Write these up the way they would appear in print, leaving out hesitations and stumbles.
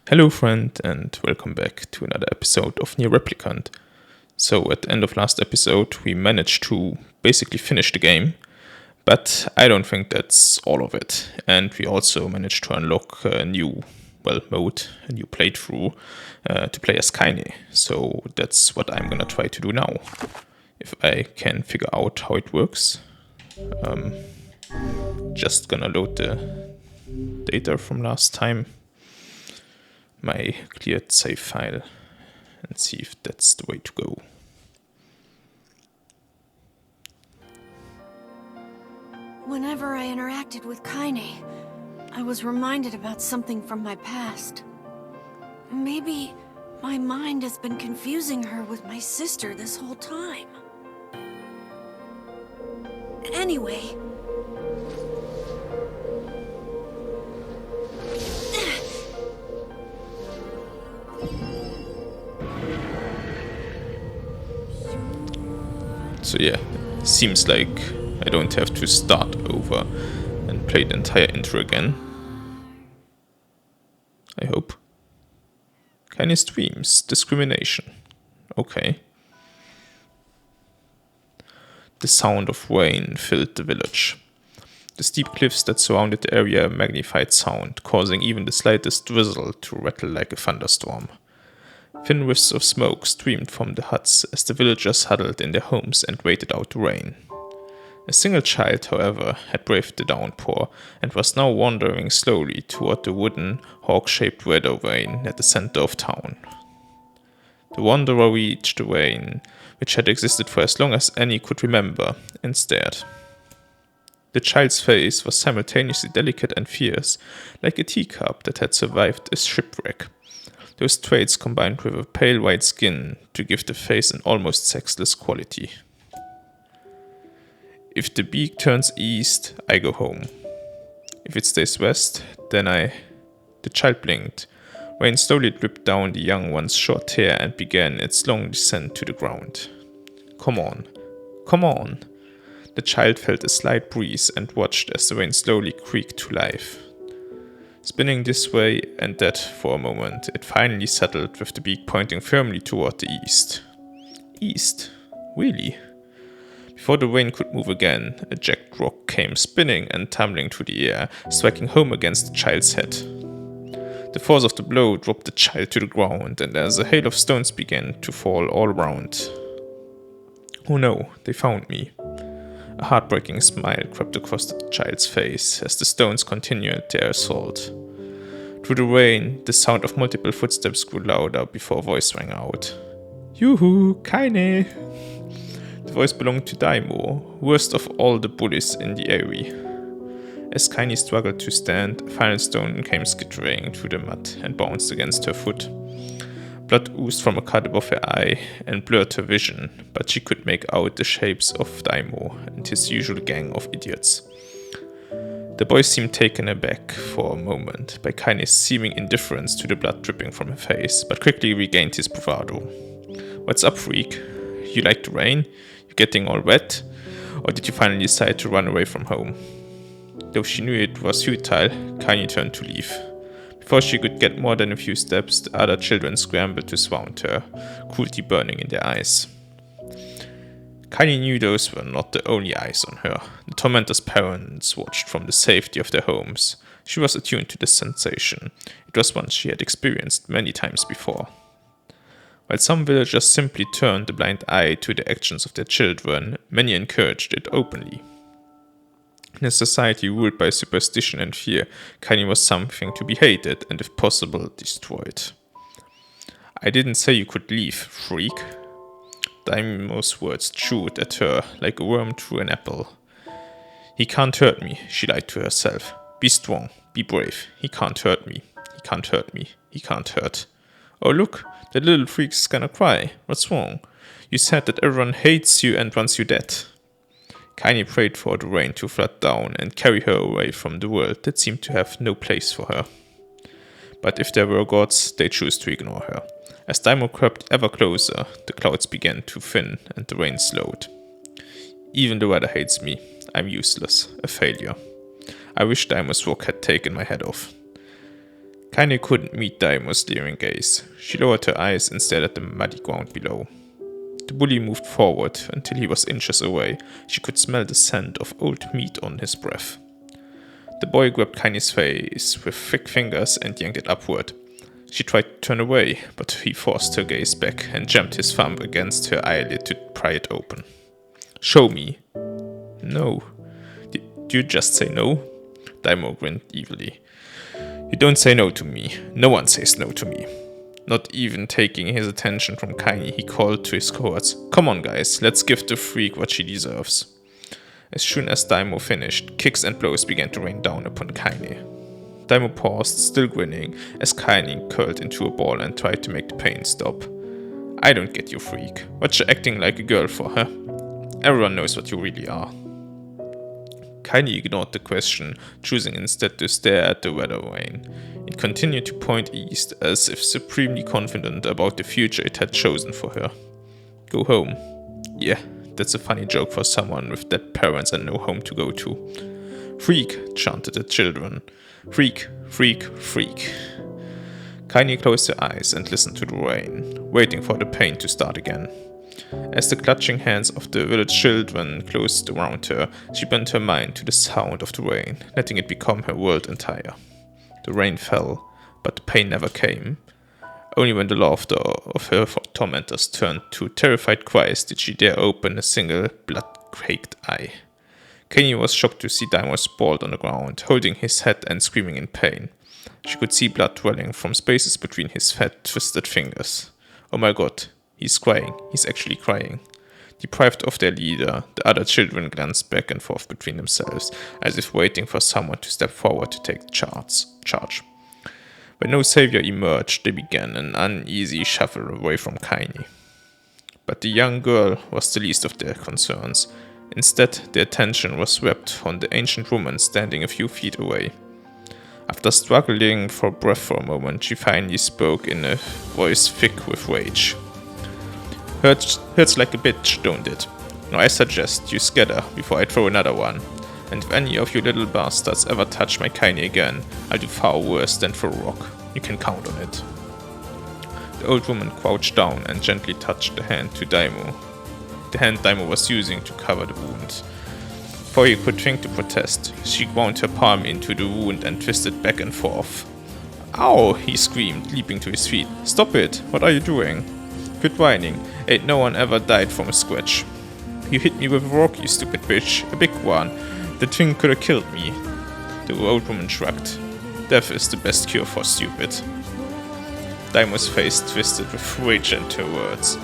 Hello friend and welcome back to another episode of Nier Replicant. So at the end of last episode we managed to basically finish the game, but I don't think that's all of it. And we also managed to unlock a new mode, a new playthrough to play as Kainé. So that's what I'm gonna try to do now. If I can figure out how it works. Just gonna load the data from last time. My cleared save file and see if that's the way to go. Whenever I interacted with Kainé, I was reminded about something from my past. Maybe my mind has been confusing her with my sister this whole time. Anyway... So yeah, seems like I don't have to start over and play the entire intro again. I hope. Kainé's dreams, discrimination. Okay. The sound of rain filled the village. The steep cliffs that surrounded the area magnified sound, causing even the slightest drizzle to rattle like a thunderstorm. Thin wisps of smoke streamed from the huts as the villagers huddled in their homes and waited out the rain. A single child, however, had braved the downpour and was now wandering slowly toward the wooden, hawk-shaped weather vane at the center of town. The wanderer reached the vane, which had existed for as long as Annie could remember, and stared. The child's face was simultaneously delicate and fierce, like a teacup that had survived a shipwreck. Those traits combined with a pale white skin to give the face an almost sexless quality. If the beak turns east, I go home. If it stays west, then The child blinked. Rain slowly dripped down the young one's short hair and began its long descent to the ground. Come on. Come on. The child felt a slight breeze and watched as the rain slowly creaked to life. Spinning this way and that for a moment, it finally settled with the beak pointing firmly toward the east. East? Really? Before the rain could move again, a jagged rock came spinning and tumbling through the air, striking home against the child's head. The force of the blow dropped the child to the ground, and as a hail of stones began to fall all around. Oh no, they found me. A heartbreaking smile crept across the child's face as the stones continued their assault. Through the rain, the sound of multiple footsteps grew louder before a voice rang out. Yoo-hoo, Kainé! The voice belonged to Daimo, worst of all the bullies in the Aerie. As Kainé struggled to stand, a final stone came skittering through the mud and bounced against her foot. Blood oozed from a cut above her eye and blurred her vision, but she could make out the shapes of Daimo and his usual gang of idiots. The boy seemed taken aback for a moment by Kainé's seeming indifference to the blood dripping from her face, but quickly regained his bravado. What's up, freak? You like the rain? You getting all wet? Or did you finally decide to run away from home? Though she knew it was futile, Kainé turned to leave. Before she could get more than a few steps, the other children scrambled to surround her, cruelty burning in their eyes. Kainé knew those were not the only eyes on her. The tormentor's parents watched from the safety of their homes. She was attuned to this sensation. It was one she had experienced many times before. While some villagers simply turned a blind eye to the actions of their children, many encouraged it openly. In a society ruled by superstition and fear, Kainé was something to be hated and, if possible, destroyed. I didn't say you could leave, freak. Daimo's words chewed at her like a worm through an apple. He can't hurt me, she lied to herself. Be strong, be brave. He can't hurt me. He can't hurt me. He can't hurt. Oh look, that little freak's gonna cry. What's wrong? You said that everyone hates you and wants you dead. Kainé prayed for the rain to flood down and carry her away from the world that seemed to have no place for her. But if there were gods, they chose to ignore her. As Daimo crept ever closer, the clouds began to thin and the rain slowed. Even the weather hates me. I'm useless, a failure. I wish Daimo's rock had taken my head off. Kainé couldn't meet Daimo's leering gaze. She lowered her eyes and stared at the muddy ground below. The bully moved forward until he was inches away. She could smell the scent of old meat on his breath. The boy grabbed Kainé's face with thick fingers and yanked it upward. She tried to turn away, but he forced her gaze back and jammed his thumb against her eyelid to pry it open. "Show me." "No." "Did you just say no?" Daimo grinned evilly. "You don't say no to me. No one says no to me." Not even taking his attention from Kainé, he called to his cohorts, "Come on guys, let's give the freak what she deserves." As soon as Daimo finished, kicks and blows began to rain down upon Kainé. Daimo paused, still grinning, as Kainé curled into a ball and tried to make the pain stop. "I don't get you, freak. What you acting like a girl for, huh? Everyone knows what you really are." Kainé ignored the question, choosing instead to stare at the weather vane. It continued to point east, as if supremely confident about the future it had chosen for her. "Go home." Yeah, that's a funny joke for someone with dead parents and no home to go to. "Freak," chanted the children. "Freak, freak, freak." Kainé closed her eyes and listened to the rain, waiting for the pain to start again. As the clutching hands of the village children closed around her, she bent her mind to the sound of the rain, letting it become her world entire. The rain fell, but the pain never came. Only when the laughter of her tormentors turned to terrified cries did she dare open a single blood-caked eye. Kainé was shocked to see Daimo sprawled on the ground, holding his head and screaming in pain. She could see blood welling from spaces between his fat, twisted fingers. Oh my god, he's crying. He's actually crying. Deprived of their leader, the other children glanced back and forth between themselves, as if waiting for someone to step forward to take charge. When no savior emerged, they began an uneasy shuffle away from Kainé. But the young girl was the least of their concerns. Instead, their attention was swept on the ancient woman standing a few feet away. After struggling for breath for a moment, she finally spoke in a voice thick with rage. Hurts like a bitch, don't it? Now I suggest you scatter before I throw another one. And if any of you little bastards ever touch my Kainé again, I'll do far worse than throw a rock. You can count on it. The old woman crouched down and gently touched the hand to Daimo. The hand Daimo was using to cover the wound. Before he could think to protest, she ground her palm into the wound and twisted back and forth. "Ow!" he screamed, leaping to his feet. "Stop it! What are you doing? Quit whining. Ain't no one ever died from a scratch. You hit me with a rock, you stupid bitch. A big one. The thing could have killed me." The old woman shrugged. "Death is the best cure for stupid." Daimo's face twisted with rage at her words.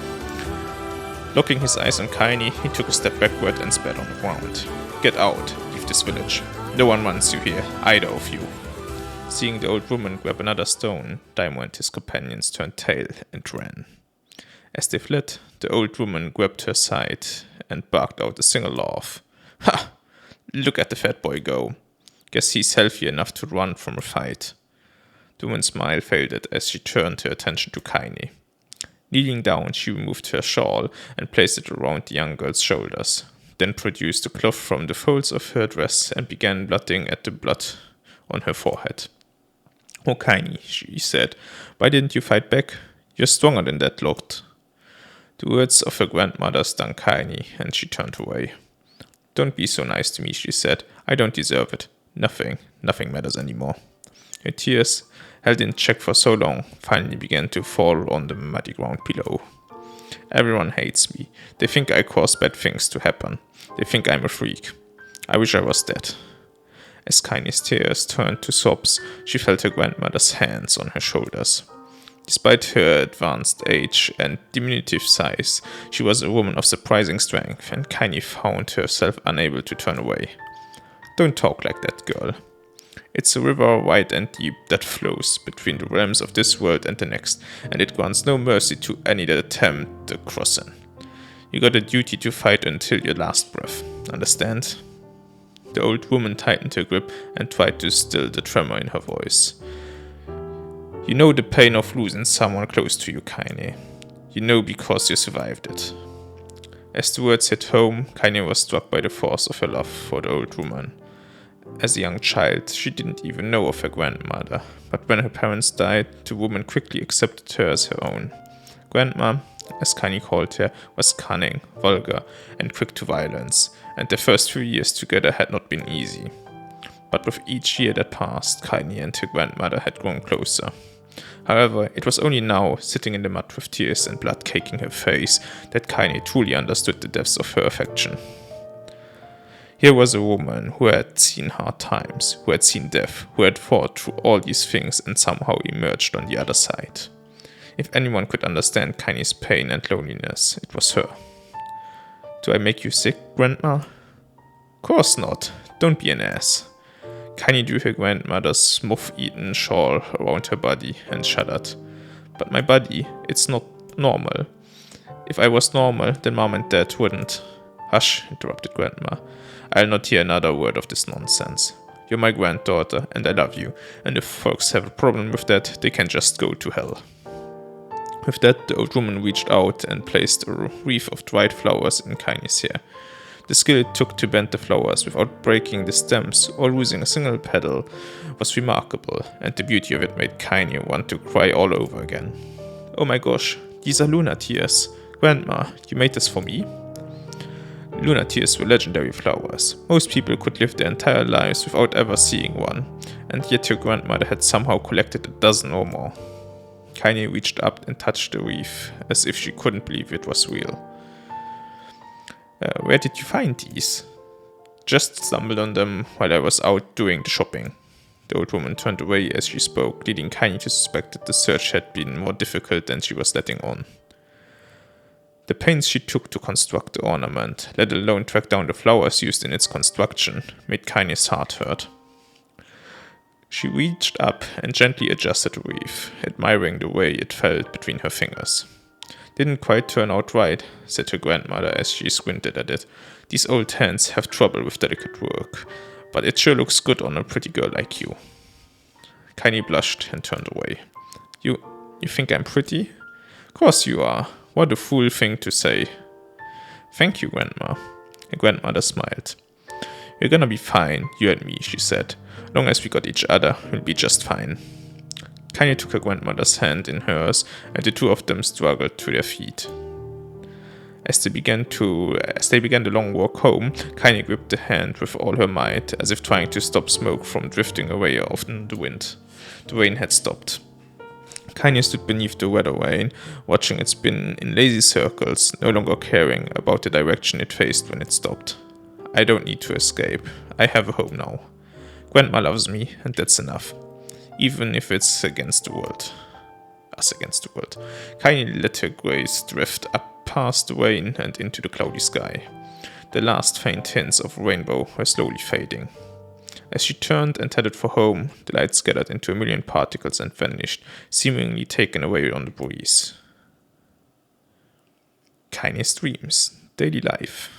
Locking his eyes on Kainé, he took a step backward and spat on the ground. "Get out. Leave this village. No one wants you here, either of you." Seeing the old woman grab another stone, Daimo and his companions turned tail and ran. As they fled, the old woman grabbed her side and barked out a single laugh. "Ha! Look at the fat boy go. Guess he's healthy enough to run from a fight." The woman's smile faded as she turned her attention to Kainé. Kneeling down, she removed her shawl and placed it around the young girl's shoulders, then produced a cloth from the folds of her dress and began blotting at the blood on her forehead. "Oh, Kainé," she said, "why didn't you fight back? You're stronger than that looked." The words of her grandmother stung Kainé, and she turned away. "Don't be so nice to me," she said. "I don't deserve it. Nothing matters anymore." Her tears, held in check for so long, finally began to fall on the muddy ground below. "Everyone hates me. They think I cause bad things to happen. They think I'm a freak. I wish I was dead." As Kainé's tears turned to sobs, she felt her grandmother's hands on her shoulders. Despite her advanced age and diminutive size, she was a woman of surprising strength, and Kainé found herself unable to turn away. "Don't talk like that, girl. It's a river wide and deep that flows between the realms of this world and the next, and it grants no mercy to any that attempt the crossing. You got a duty to fight until your last breath. Understand?" The old woman tightened her grip and tried to still the tremor in her voice. "You know the pain of losing someone close to you, Kainé. You know because you survived it." As the words hit home, Kainé was struck by the force of her love for the old woman. As a young child, she didn't even know of her grandmother, but when her parents died, the woman quickly accepted her as her own. Grandma, as Kainé called her, was cunning, vulgar, and quick to violence, and their first few years together had not been easy. But with each year that passed, Kainé and her grandmother had grown closer. However, it was only now, sitting in the mud with tears and blood caking her face, that Kainé truly understood the depths of her affection. Here was a woman who had seen hard times, who had seen death, who had fought through all these things and somehow emerged on the other side. If anyone could understand Kainé's pain and loneliness, it was her. Do I make you sick, Grandma? Course not. Don't be an ass. Kainé drew her grandmother's moth-eaten shawl around her body and shuddered. But my body, it's not normal. If I was normal, then Mom and Dad wouldn't. Hush, interrupted Grandma. I'll not hear another word of this nonsense. You're my granddaughter, and I love you, and if folks have a problem with that, they can just go to hell. With that, the old woman reached out and placed a wreath of dried flowers in Kainé's hair. The skill it took to bend the flowers without breaking the stems or losing a single petal was remarkable, and the beauty of it made Kainé want to cry all over again. Oh my gosh, these are Luna tears. Grandma, you made this for me? Luna tears were legendary flowers. Most people could live their entire lives without ever seeing one, and yet your grandmother had somehow collected a dozen or more. Kainé reached up and touched the wreath, as if she couldn't believe it was real. Where did you find these? Just stumbled on them while I was out doing the shopping. The old woman turned away as she spoke, leading Kainé to suspect that the search had been more difficult than she was letting on. The pains she took to construct the ornament, let alone track down the flowers used in its construction, made Kainé's heart hurt. She reached up and gently adjusted the wreath, admiring the way it felt between her fingers. Didn't quite turn out right, said her grandmother as she squinted at it. These old hands have trouble with delicate work, but it sure looks good on a pretty girl like you. Kainé blushed and turned away. You think I'm pretty? Course you are. What a fool thing to say. Thank you, Grandma. Her grandmother smiled. We're gonna be fine, you and me, she said. Long as we got each other, we'll be just fine. Kainé took her grandmother's hand in hers, and the two of them struggled to their feet. As they began the long walk home, Kainé gripped the hand with all her might, as if trying to stop smoke from drifting away off in the wind. The rain had stopped. Kainé stood beneath the weather vane, watching it spin in lazy circles, no longer caring about the direction it faced when it stopped. I don't need to escape. I have a home now. Grandma loves me, and that's enough. Even if it's against the world. Us against the world. Kainé let her gaze drift up past the rain and into the cloudy sky. The last faint hints of a rainbow were slowly fading. As she turned and headed for home, the light scattered into a million particles and vanished, seemingly taken away on the breeze. Kainé's dreams. Daily life.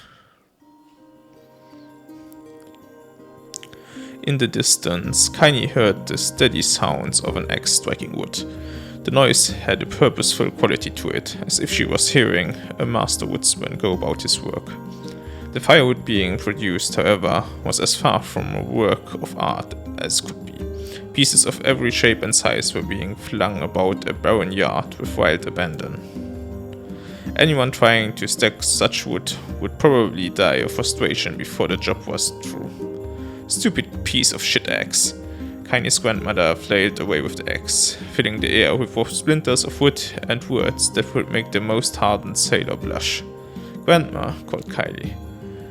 In the distance, Kainé heard the steady sounds of an axe striking wood. The noise had a purposeful quality to it, as if she was hearing a master woodsman go about his work. The firewood being produced, however, was as far from a work of art as could be. Pieces of every shape and size were being flung about a barren yard with wild abandon. Anyone trying to stack such wood would probably die of frustration before the job was through. Stupid piece of shit axe. Kainé's grandmother flailed away with the axe, filling the air with both splinters of wood and words that would make the most hardened sailor blush. Grandma, called Kainé.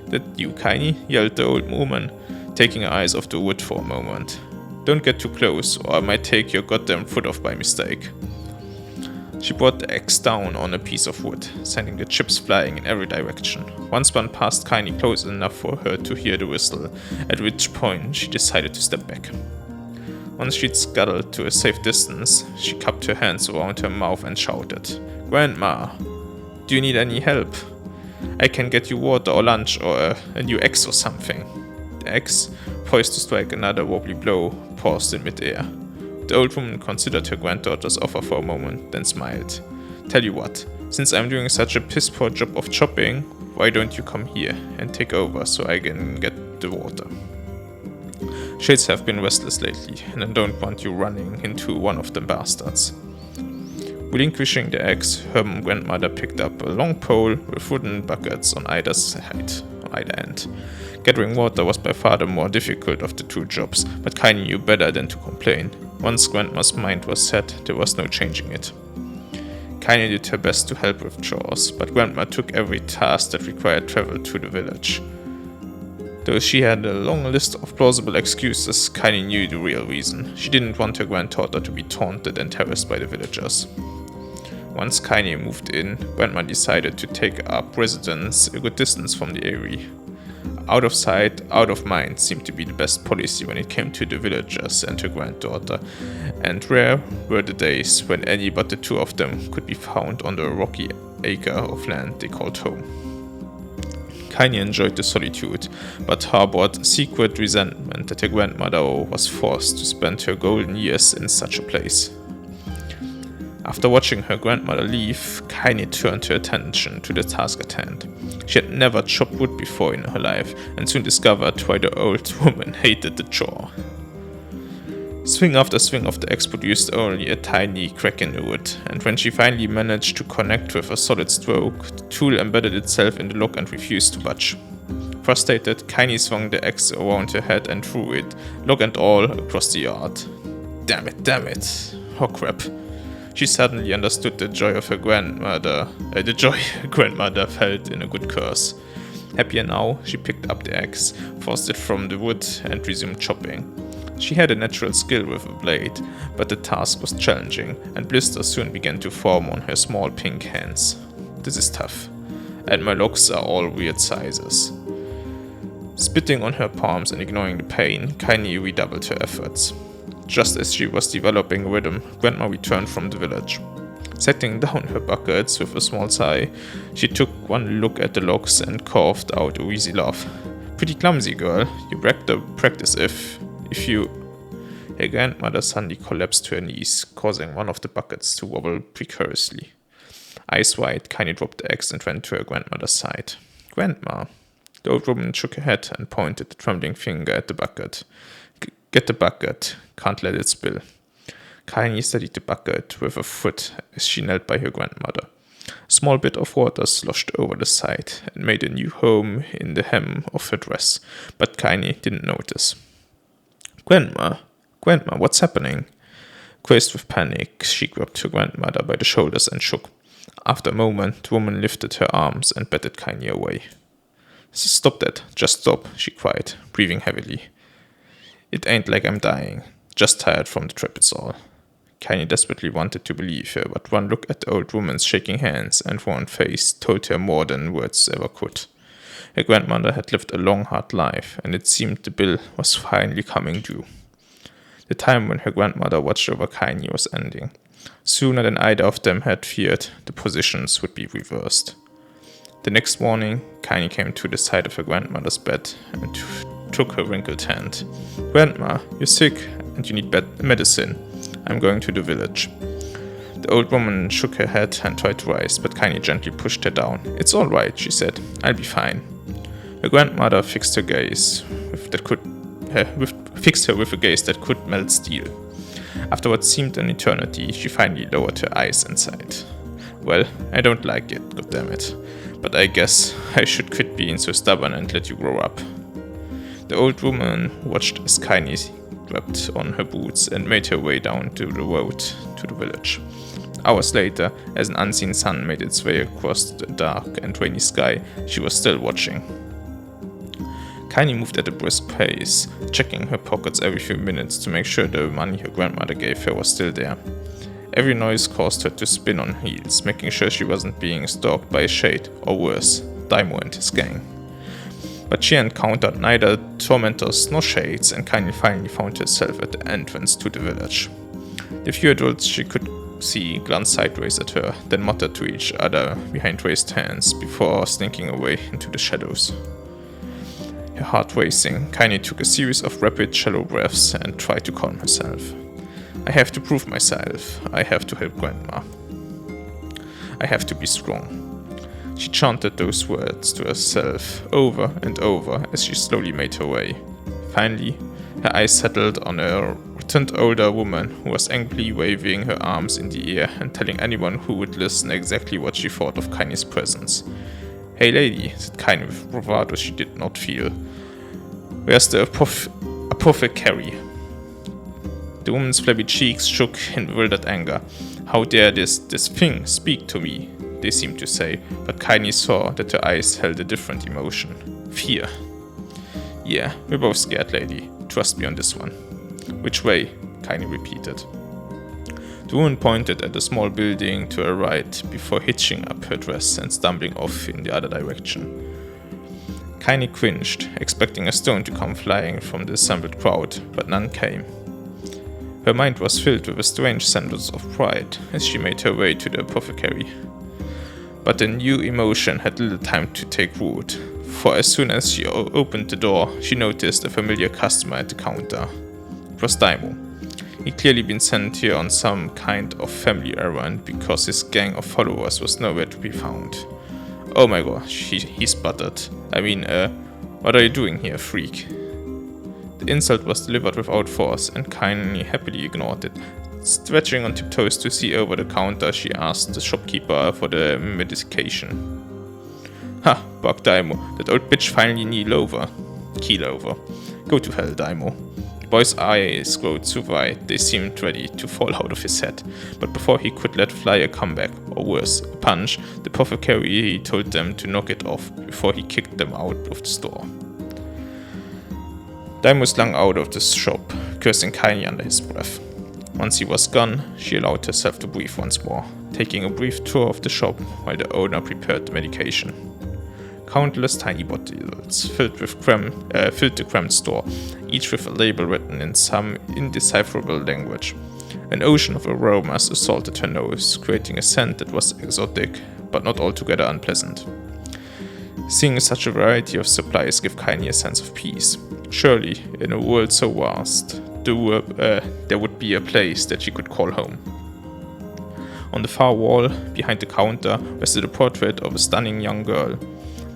That you, Kainé? Yelled the old woman, taking her eyes off the wood for a moment. Don't get too close, or I might take your goddamn foot off by mistake. She brought the axe down on a piece of wood, sending the chips flying in every direction. One spun past Kainé close enough for her to hear the whistle, at which point she decided to step back. Once she'd scuttled to a safe distance, she cupped her hands around her mouth and shouted, "Grandma, do you need any help? I can get you water or lunch or a new axe or something." The axe, poised to strike another wobbly blow, paused in midair. The old woman considered her granddaughter's offer for a moment, then smiled. "Tell you what, since I'm doing such a piss-poor job of chopping, why don't you come here and take over so I can get the water?" Shades have been restless lately, and I don't want you running into one of them bastards. Relinquishing the axe, her grandmother picked up a long pole with wooden buckets on either end. Gathering water was by far the more difficult of the two jobs, but Kainé knew better than to complain. Once Grandma's mind was set, there was no changing it. Kainé did her best to help with chores, but Grandma took every task that required travel to the village. Though she had a long list of plausible excuses, Kainé knew the real reason. She didn't want her granddaughter to be taunted and harassed by the villagers. Once Kainé moved in, Grandma decided to take up residence a good distance from the Aerie. Out of sight, out of mind seemed to be the best policy when it came to the villagers and her granddaughter, and rare were the days when any but the two of them could be found on the rocky acre of land they called home. Kainé enjoyed the solitude, but harbored secret resentment that her grandmother was forced to spend her golden years in such a place. After watching her grandmother leave, Kainé turned her attention to the task at hand. She had never chopped wood before in her life, and soon discovered why the old woman hated the chore. Swing after swing of the axe produced only a tiny crack in the wood, and when she finally managed to connect with a solid stroke, the tool embedded itself in the log and refused to budge. Frustrated, Kainé swung the axe around her head and threw it, log and all, across the yard. Damn it. Oh crap. She suddenly understood the joy her grandmother felt in a good curse. Happier now, she picked up the axe, forced it from the wood, and resumed chopping. She had a natural skill with a blade, but the task was challenging, and blisters soon began to form on her small pink hands. This is tough, and my logs are all weird sizes. Spitting on her palms and ignoring the pain, Kainé redoubled her efforts. Just as she was developing rhythm, Grandma returned from the village. Setting down her buckets with a small sigh, she took one look at the logs and coughed out a wheezy laugh. Pretty clumsy, girl. You wrecked the practice if you... Her grandmother suddenly collapsed to her knees, causing one of the buckets to wobble precariously. Eyes wide, Kainé dropped the axe and ran to her grandmother's side. Grandma. The old woman shook her head and pointed a trembling finger at the bucket. Get the bucket. Can't let it spill. Kainé steadied the bucket with a foot as she knelt by her grandmother. A small bit of water sloshed over the side and made a new home in the hem of her dress, but Kainé didn't notice. Grandma, what's happening? Crazed with panic, she grabbed her grandmother by the shoulders and shook. After a moment, the woman lifted her arms and batted Kainé away. Stop that, just stop, she cried, breathing heavily. It ain't like I'm dying. Just tired from the trip, it's all. Kainé desperately wanted to believe her, but one look at the old woman's shaking hands and worn face told her more than words ever could. Her grandmother had lived a long, hard life, and it seemed the bill was finally coming due. The time when her grandmother watched over Kainé was ending. Sooner than either of them had feared, the positions would be reversed. The next morning, Kainé came to the side of her grandmother's bed and took her wrinkled hand. Grandma, you're sick and you need medicine. I'm going to the village. The old woman shook her head and tried to rise, but Kainé gently pushed her down. It's all right, she said. I'll be fine. Her grandmother fixed her with a gaze that could melt steel. After what seemed an eternity, she finally lowered her eyes and sighed. Well, I don't like it, goddammit. But I guess I should quit being so stubborn and let you grow up. The old woman watched as Kainé grabbed on her boots and made her way down to the road to the village. Hours later, as an unseen sun made its way across the dark and rainy sky, she was still watching. Kainé moved at a brisk pace, checking her pockets every few minutes to make sure the money her grandmother gave her was still there. Every noise caused her to spin on heels, making sure she wasn't being stalked by a shade, or worse, Daimo and his gang. But she encountered neither tormentors nor shades, and Kainé finally found herself at the entrance to the village. The few adults she could see glanced sideways at her, then muttered to each other behind raised hands before slinking away into the shadows. Her heart racing, Kainé took a series of rapid, shallow breaths and tried to calm herself. I have to prove myself. I have to help Grandma. I have to be strong. She chanted those words to herself over and over as she slowly made her way. Finally, Her eyes settled on a rotund older woman who was angrily waving her arms in the air and telling anyone who would listen exactly what she thought of Kainé's presence. "Hey lady," said Kainé with bravado she did not feel. "Where's the apothecary?" The woman's flabby cheeks shook in bewildered anger. "How dare this thing speak to me?" they seemed to say, but Kainé saw that her eyes held a different emotion. Fear. "Yeah, we're both scared, lady. Trust me on this one." "Which way?" Kainé repeated. The woman pointed at a small building to her right before hitching up her dress and stumbling off in the other direction. Kainé cringed, expecting a stone to come flying from the assembled crowd, but none came. Her mind was filled with a strange sense of pride as she made her way to the apothecary. But a new emotion had little time to take root, for as soon as she opened the door, she noticed a familiar customer at the counter. It was Daimo. He'd clearly been sent here on some kind of family errand because his gang of followers was nowhere to be found. "Oh my gosh," he sputtered. What are you doing here, freak?" The insult was delivered without force, and Kainé happily ignored it. Stretching on tiptoes to see over the counter, she asked the shopkeeper for the medication. "Ha," barked Daimo. "That old bitch finally keel over. Go to hell, Daimo." The boy's eyes glowed so wide they seemed ready to fall out of his head, but before he could let fly a comeback, or worse, a punch, the apothecary told them to knock it off before he kicked them out of the store. Daimo slunk out of the shop, cursing Kainé under his breath. Once he was gone, she allowed herself to breathe once more, taking a brief tour of the shop while the owner prepared the medication. Countless tiny bottles filled the cramped store, each with a label written in some indecipherable language. An ocean of aromas assaulted her nose, creating a scent that was exotic, but not altogether unpleasant. Seeing such a variety of supplies gave Kainé a sense of peace. Surely, in a world so vast, there would be a place that she could call home. On the far wall, behind the counter, rested a portrait of a stunning young girl.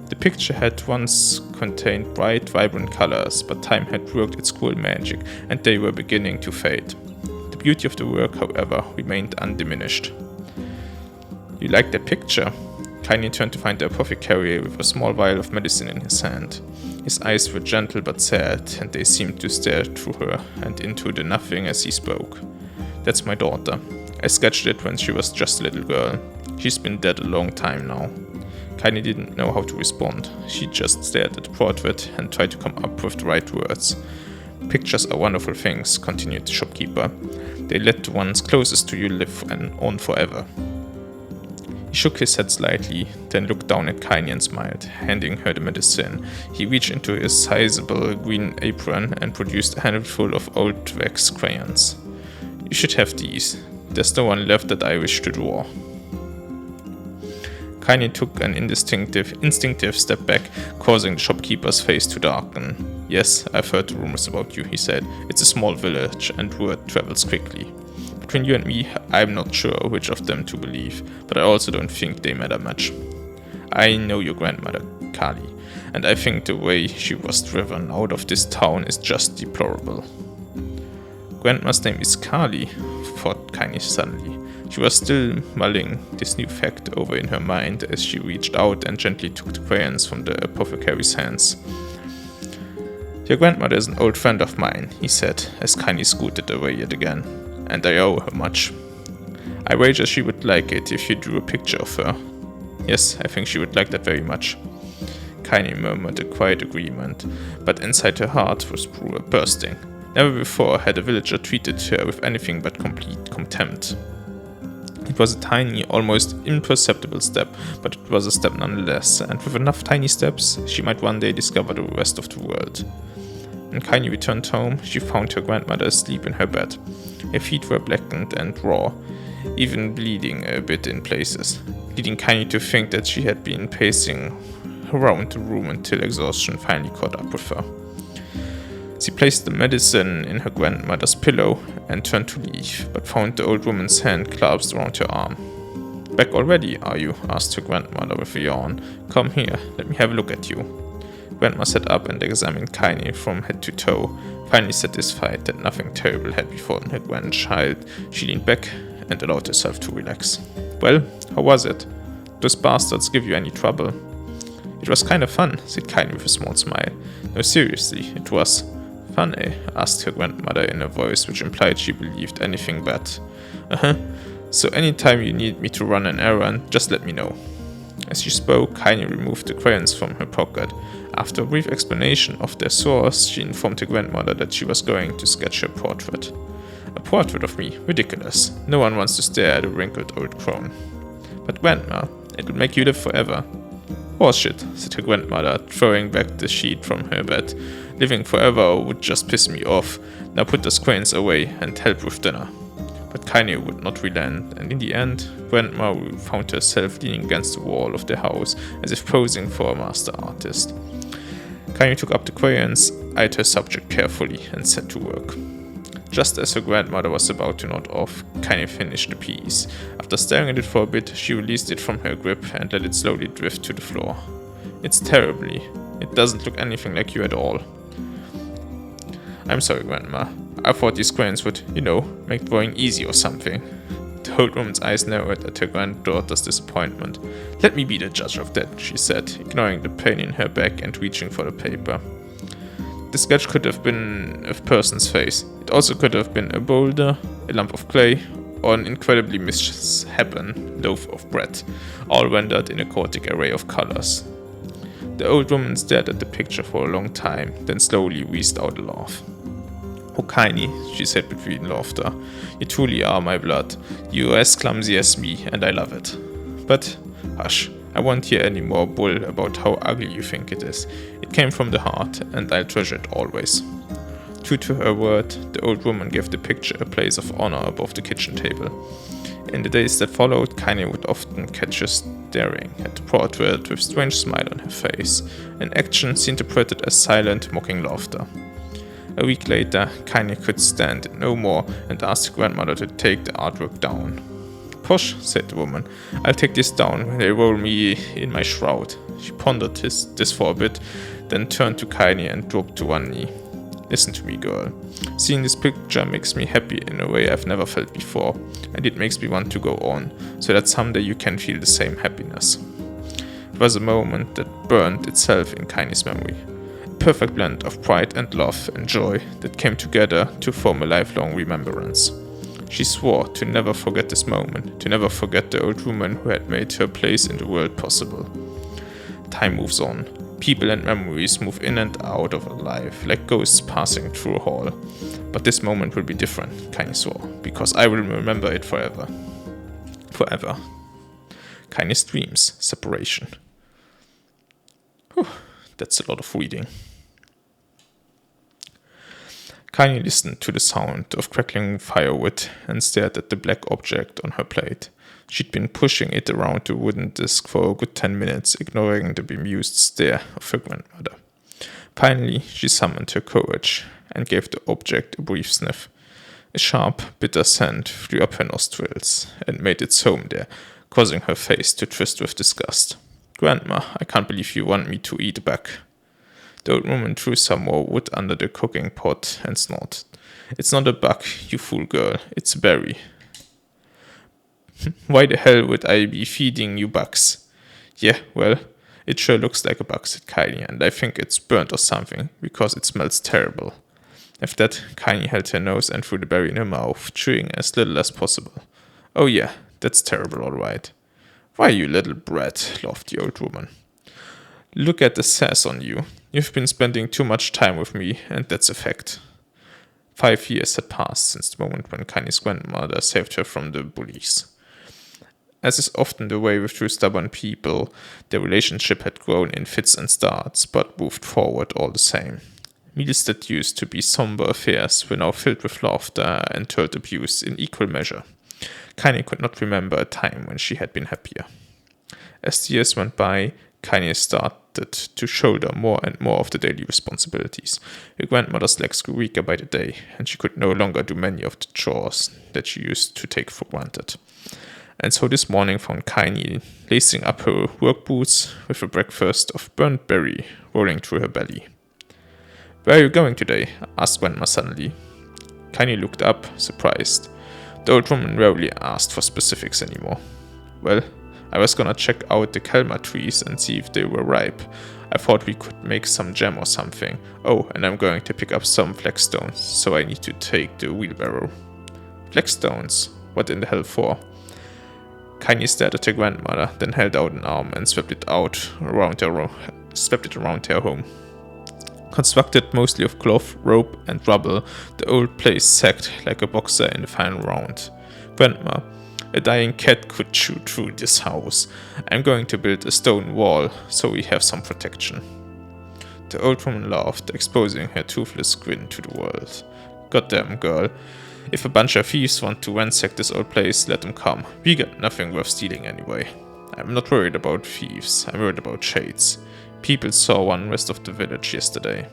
The picture had once contained bright, vibrant colors, but time had worked its cruel magic, and they were beginning to fade. The beauty of the work, however, remained undiminished. "You like that picture?" Kainé turned to find the apothecary with a small vial of medicine in his hand. His eyes were gentle but sad, and they seemed to stare through her and into the nothing as he spoke. "That's my daughter. I sketched it when she was just a little girl. She's been dead a long time now." Kainé didn't know how to respond. She just stared at the portrait and tried to come up with the right words. "Pictures are wonderful things," continued the shopkeeper. "They let the ones closest to you live on forever." He shook his head slightly, then looked down at Kainé and smiled, handing her the medicine. He reached into his sizable green apron and produced a handful of old wax crayons. "You should have these. There's no one left that I wish to draw." Kainé took an instinctive step back, causing the shopkeeper's face to darken. "Yes, I've heard the rumors about you," he said. "It's a small village, and word travels quickly. Between you and me, I'm not sure which of them to believe, but I also don't think they matter much. I know your grandmother, Kali, and I think the way she was driven out of this town is just deplorable." "Grandma's name is Kali," thought Kainé suddenly. She was still mulling this new fact over in her mind as she reached out and gently took the crayons from the apothecary's hands. "Your grandmother is an old friend of mine," he said, as Kainé scooted away yet again, "and I owe her much. I wager she would like it if you drew a picture of her." "Yes, I think she would like that very much." Kainé murmured a quiet agreement, but inside her heart was bursting. Never before had a villager treated her with anything but complete contempt. It was a tiny, almost imperceptible step, but it was a step nonetheless, and with enough tiny steps, she might one day discover the rest of the world. When Kainé returned home, she found her grandmother asleep in her bed. Her feet were blackened and raw, even bleeding a bit in places, leading Kainé to think that she had been pacing around the room until exhaustion finally caught up with her. She placed the medicine in her grandmother's pillow and turned to leave, but found the old woman's hand clasped around her arm. "Back already, are you?" asked her grandmother with a yawn. "Come here, let me have a look at you." Grandma sat up and examined Kainé from head to toe. Finally satisfied that nothing terrible had befallen her grandchild, she leaned back and allowed herself to relax. Well, how was it? Those bastards give you any trouble? It was kind of fun, said Kainé with a small smile. No, seriously, it was. Fun, eh? Asked her grandmother in a voice which implied she believed anything but. So anytime you need me to run an errand, just let me know. As she spoke, Kainé removed the crayons from her pocket. After a brief explanation of their source, she informed her grandmother that she was going to sketch her portrait. A portrait of me? Ridiculous. No one wants to stare at a wrinkled old crone. But Grandma, it would make you live forever. Horseshit, said her grandmother, throwing back the sheet from her bed. Living forever would just piss me off. Now put those crayons away and help with dinner. But Kainé would not relent, and in the end, Grandma found herself leaning against the wall of the house, as if posing for a master artist. Kainé took up the crayons, eyed her subject carefully, and set to work. Just as her grandmother was about to nod off, Kainé finished the piece. After staring at it for a bit, she released it from her grip and let it slowly drift to the floor. It's terribly. It doesn't look anything like you at all. I'm sorry, Grandma. I thought these crayons would, make drawing easy or something. The old woman's eyes narrowed at her granddaughter's disappointment. Let me be the judge of that, she said, ignoring the pain in her back and reaching for the paper. The sketch could have been a person's face. It also could have been a boulder, a lump of clay, or an incredibly misshapen loaf of bread, all rendered in a chaotic array of colors. The old woman stared at the picture for a long time, then slowly wheezed out a laugh. Oh, Kainé, she said between laughter, you truly are my blood. You are as clumsy as me, and I love it. But, hush, I won't hear any more bull about how ugly you think it is. It came from the heart, and I'll treasure it always. True to her word, the old woman gave the picture a place of honor above the kitchen table. In the days that followed, Kainé would often catch her staring at the portrait with a strange smile on her face, an action she interpreted as silent, mocking laughter. A week later, Kainé could stand it no more and asked her grandmother to take the artwork down. Push, said the woman. I'll take this down when they roll me in my shroud. She pondered this for a bit, then turned to Kainé and dropped to one knee. Listen to me, girl. Seeing this picture makes me happy in a way I've never felt before, and it makes me want to go on, so that someday you can feel the same happiness. It was a moment that burned itself in Kainé's memory. A perfect blend of pride and love and joy that came together to form a lifelong remembrance. She swore to never forget this moment, to never forget the old woman who had made her place in the world possible. Time moves on. People and memories move in and out of her life, like ghosts passing through a hall. But this moment will be different, Kainé swore, because I will remember it forever. Forever. Kainé's dreams, separation. Whew, that's a lot of reading. Kainé listened to the sound of crackling firewood and stared at the black object on her plate. She'd been pushing it around the wooden disc for a good 10 minutes, ignoring the bemused stare of her grandmother. Finally, she summoned her courage and gave the object a brief sniff. A sharp, bitter scent flew up her nostrils and made its home there, causing her face to twist with disgust. Grandma, I can't believe you want me to eat a bug. The old woman threw some more wood under the cooking pot and snorted. It's not a bug, you fool girl, it's a berry. Why the hell would I be feeding you bugs? Yeah, well, it sure looks like a bug, said Kainé, and I think it's burnt or something, because it smells terrible. After that, Kainé held her nose and threw the berry in her mouth, chewing as little as possible. Oh yeah, that's terrible, all right. Why, you little brat, laughed the old woman. Look at the sass on you. You've been spending too much time with me, and that's a fact. 5 years had passed since the moment when Kainé's grandmother saved her from the bullies. As is often the way with true stubborn people, their relationship had grown in fits and starts, but moved forward all the same. Meals that used to be somber affairs were now filled with laughter and told abuse in equal measure. Kainé could not remember a time when she had been happier. As the years went by, Kainé started to shoulder more and more of the daily responsibilities. Her grandmother's legs grew weaker by the day, and she could no longer do many of the chores that she used to take for granted. And so this morning found Kainé lacing up her work boots with a breakfast of burnt berry rolling through her belly. "Where are you going today?" asked Grandma suddenly. Kainé looked up, surprised. The old woman rarely asked for specifics anymore. "Well, I was gonna check out the Kelma trees and see if they were ripe. I thought we could make some jam or something. Oh, and I'm going to pick up some flagstones, so I need to take the wheelbarrow." "Flagstones? What in the hell for?" Kainé stared at her grandmother, then held out an arm and swept it around their home. Constructed mostly of cloth, rope, and rubble, the old place sagged like a boxer in the final round. "Grandma, a dying cat could chew through this house. I'm going to build a stone wall so we have some protection." The old woman laughed, exposing her toothless grin to the world. "Goddamn, girl. If a bunch of thieves want to ransack this old place, let them come. We got nothing worth stealing anyway. I'm not worried about thieves, I'm worried about shades. People saw one rest of the village yesterday."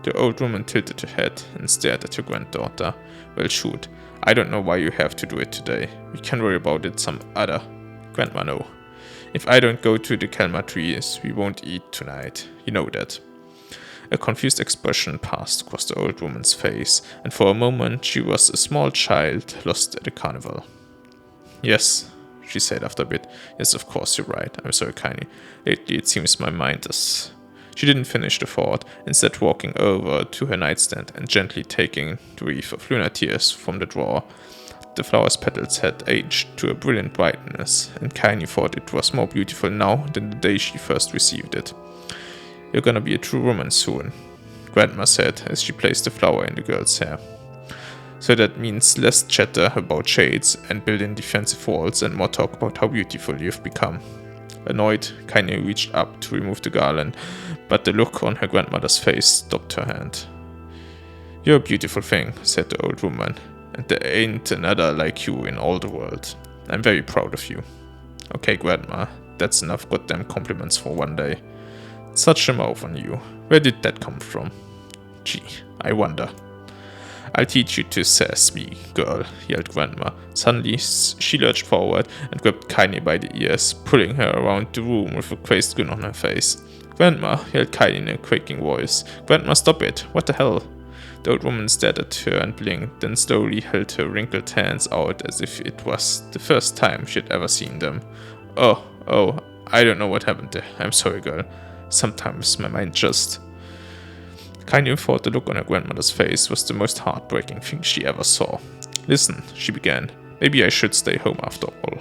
The old woman tilted her head and stared at her granddaughter. "Well, shoot. I don't know why you have to do it today. We can worry about it some other." "Grandma, no. If I don't go to the Kelma trees, we won't eat tonight. You know that." A confused expression passed across the old woman's face, and for a moment she was a small child lost at a carnival. "Yes," she said after a bit. "Yes, of course, you're right. I'm sorry, Kainé. Lately it seems my mind is..." She didn't finish the thought, instead walking over to her nightstand and gently taking the wreath of lunar tears from the drawer. The flower's petals had aged to a brilliant brightness, and Kainé thought it was more beautiful now than the day she first received it. "You're gonna be a true woman soon," Grandma said as she placed the flower in the girl's hair. "So that means less chatter about shades and build-in defensive walls and more talk about how beautiful you've become." Annoyed, Kainé reached up to remove the garland, but the look on her grandmother's face stopped her hand. "You're a beautiful thing," said the old woman, "and there ain't another like you in all the world. I'm very proud of you." "Okay, Grandma, that's enough goddamn compliments for one day. Such a mouth on you. Where did that come from? Gee, I wonder." "I'll teach you to sass me, girl," yelled Grandma. Suddenly, she lurched forward and grabbed Kainé by the ears, pulling her around the room with a crazed grin on her face. "Grandma," yelled Kainé in a quaking voice. "Grandma, stop it! What the hell?" The old woman stared at her and blinked, then slowly held her wrinkled hands out as if it was the first time she had ever seen them. Oh, I don't know what happened there. I'm sorry, girl. Sometimes my mind just..." Kainé thought the look on her grandmother's face was the most heartbreaking thing she ever saw. "Listen," she began. "Maybe I should stay home after all."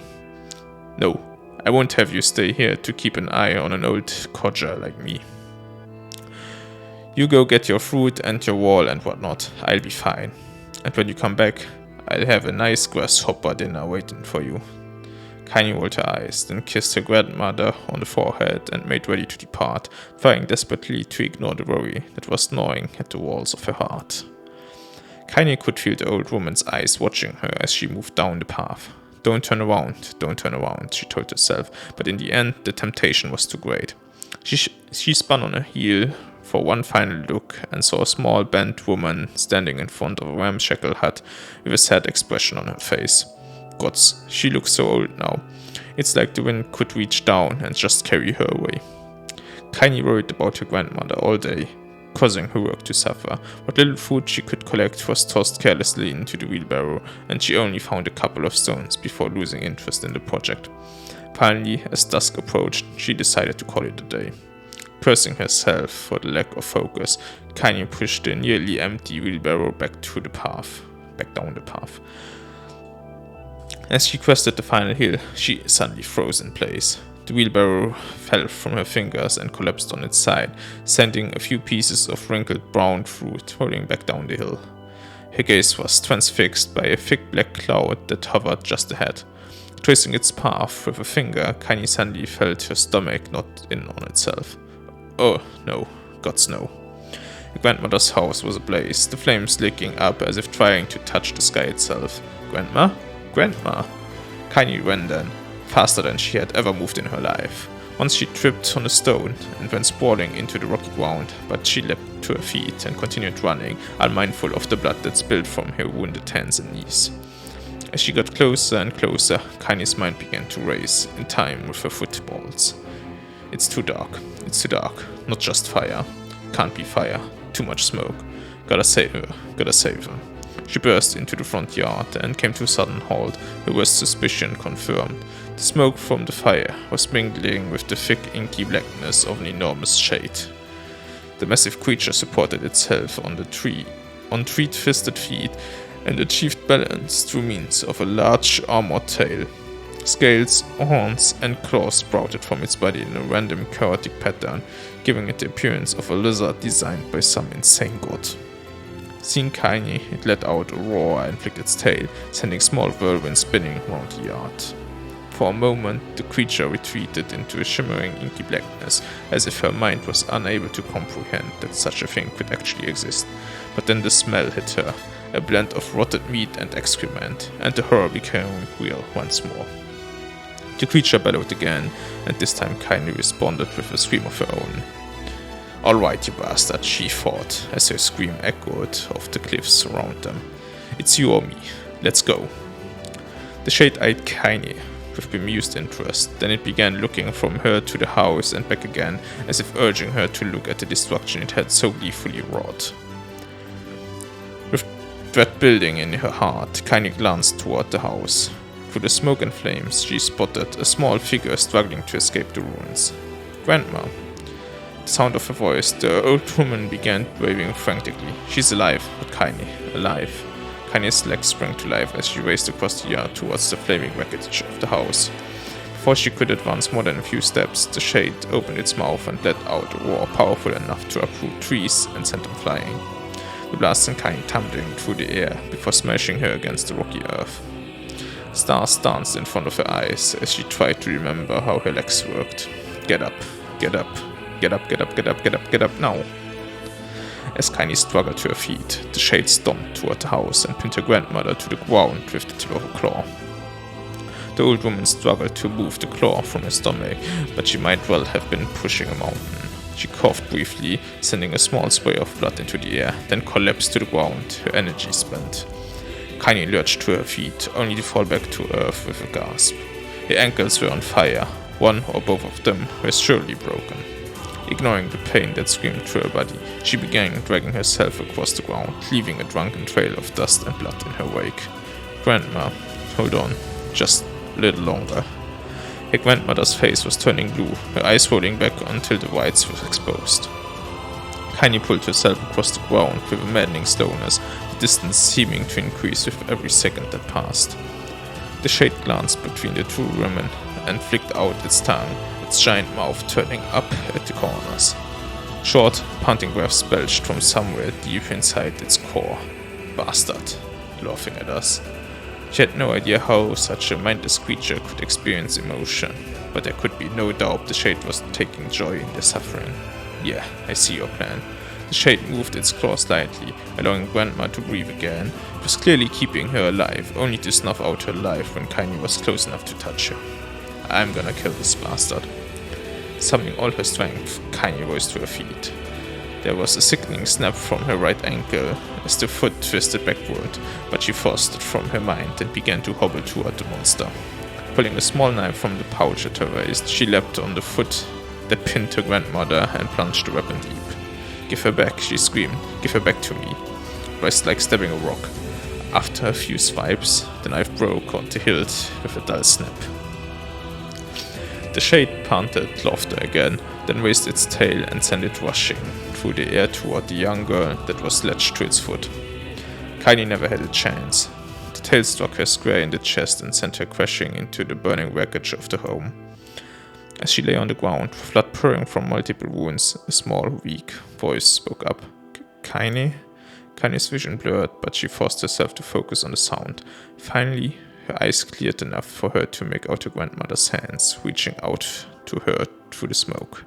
"No, I won't have you stay here to keep an eye on an old codger like me. You go get your fruit and your wall and whatnot. I'll be fine. And when you come back, I'll have a nice grasshopper dinner waiting for you." Kainé rolled her eyes, then kissed her grandmother on the forehead and made ready to depart, trying desperately to ignore the worry that was gnawing at the walls of her heart. Kainé could feel the old woman's eyes watching her as she moved down the path. Don't turn around, she told herself, but in the end the temptation was too great. She spun on her heel for one final look and saw a small bent woman standing in front of a ramshackle hut with a sad expression on her face. Gods, she looks so old now. It's like the wind could reach down and just carry her away. Kainé worried about her grandmother all day, causing her work to suffer. What little food she could collect was tossed carelessly into the wheelbarrow, and she only found a couple of stones before losing interest in the project. Finally, as dusk approached, she decided to call it a day. Cursing herself for the lack of focus, Kainé pushed the nearly empty wheelbarrow back down the path. As she crested the final hill, she suddenly froze in place. The wheelbarrow fell from her fingers and collapsed on its side, sending a few pieces of wrinkled brown fruit rolling back down the hill. Her gaze was transfixed by a thick black cloud that hovered just ahead. Tracing its path with a finger, Kainé suddenly felt her stomach knot in on itself. Oh no, gods no. Her grandmother's house was ablaze, the flames licking up as if trying to touch the sky itself. Grandma? Kainé ran then, faster than she had ever moved in her life. Once she tripped on a stone and went sprawling into the rocky ground, but she leapt to her feet and continued running, unmindful of the blood that spilled from her wounded hands and knees. As she got closer and closer, Kainé's mind began to race in time with her footfalls. It's too dark. It's too dark. Not just fire. Can't be fire. Too much smoke. Gotta save her. Gotta save her. She burst into the front yard and came to a sudden halt, her worst suspicion confirmed. The smoke from the fire was mingling with the thick, inky blackness of an enormous shade. The massive creature supported itself on three-fisted feet and achieved balance through means of a large armored tail. Scales, horns, and claws sprouted from its body in a random chaotic pattern, giving it the appearance of a lizard designed by some insane god. Seeing Kainé, it let out a roar and flicked its tail, sending small whirlwinds spinning around the yard. For a moment, the creature retreated into a shimmering inky blackness, as if her mind was unable to comprehend that such a thing could actually exist. But then the smell hit her, a blend of rotted meat and excrement, and the horror became real once more. The creature bellowed again, and this time Kainé responded with a scream of her own. "Alright, you bastard," she thought, as her scream echoed off the cliffs around them. "It's you or me. Let's go." The shade eyed Kainé with bemused interest, then it began looking from her to the house and back again, as if urging her to look at the destruction it had so gleefully wrought. With dread building in her heart, Kainé glanced toward the house. Through the smoke and flames, she spotted a small figure struggling to escape the ruins. Grandma. The sound of her voice, the old woman began waving frantically. "She's alive, but Kainé, alive." Kainé's legs sprang to life as she raced across the yard towards the flaming wreckage of the house. Before she could advance more than a few steps, the shade opened its mouth and let out a roar powerful enough to uproot trees and send them flying. The blast sent Kainé tumbling through the air before smashing her against the rocky earth. Stars danced in front of her eyes as she tried to remember how her legs worked. Get up, get up. Get up, get up, get up, get up, get up now. As Kainé struggled to her feet, the shade stomped toward the house and pinned her grandmother to the ground with the tip of a claw. The old woman struggled to move the claw from her stomach, but she might well have been pushing a mountain. She coughed briefly, sending a small spray of blood into the air, then collapsed to the ground, her energy spent. Kainé lurched to her feet, only to fall back to earth with a gasp. Her ankles were on fire. One or both of them were surely broken. Ignoring the pain that screamed through her body, she began dragging herself across the ground, leaving a drunken trail of dust and blood in her wake. "Grandma, hold on, just a little longer." Her grandmother's face was turning blue, her eyes rolling back until the whites were exposed. Kainé pulled herself across the ground with a maddening slowness, the distance seeming to increase with every second that passed. The shade glanced between the two women and flicked out its tongue, its giant mouth turning up at the corners. Short, panting breaths belched from somewhere deep inside its core. "Bastard," laughing at us. She had no idea how such a mindless creature could experience emotion, but there could be no doubt the shade was taking joy in their suffering. "Yeah, I see your plan." The shade moved its claw slightly, allowing Grandma to breathe again. It was clearly keeping her alive, only to snuff out her life when Kainé was close enough to touch her. "I'm gonna kill this bastard." Summoning all her strength, Kainé rose to her feet. There was a sickening snap from her right ankle as the foot twisted backward, but she forced it from her mind and began to hobble toward the monster. Pulling a small knife from the pouch at her waist, she leapt on the foot that pinned her grandmother and plunged the weapon deep. "Give her back," she screamed. "Give her back to me." It was like stabbing a rock. After a few swipes, the knife broke on the hilt with a dull snap. The shade panted laughter again, then raised its tail and sent it rushing through the air toward the young girl that was latched to its foot. Kainé never had a chance. The tail struck her square in the chest and sent her crashing into the burning wreckage of the home. As she lay on the ground, with blood pouring from multiple wounds, a small, weak voice spoke up. "Kainé?" Kainé's vision blurred, but she forced herself to focus on the sound. Finally, her eyes cleared enough for her to make out her grandmother's hands, reaching out to her through the smoke.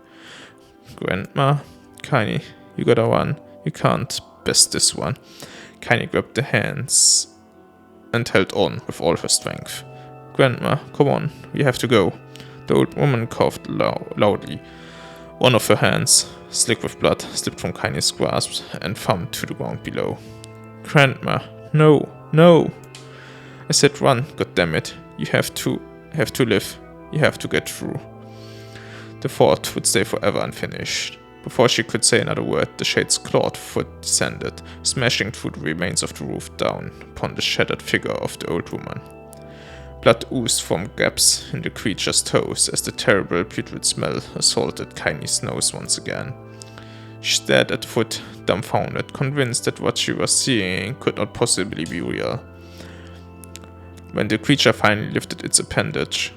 "Grandma? Kainé, you gotta run. You can't best this one." Kainé grabbed the hands and held on with all her strength. "Grandma, come on, we have to go." The old woman coughed loudly. One of her hands, slick with blood, slipped from Kainé's grasp and thumped to the ground below. "Grandma, no, no!" I said, run, goddammit. You have to live. You have to get through. The thought would stay forever unfinished. Before she could say another word, the shade's clawed foot descended, smashing through the remains of the roof down upon the shattered figure of the old woman. Blood oozed from gaps in the creature's toes as the terrible putrid smell assaulted Kainé's nose once again. She stared at the foot, dumbfounded, convinced that what she was seeing could not possibly be real. When the creature finally lifted its appendage,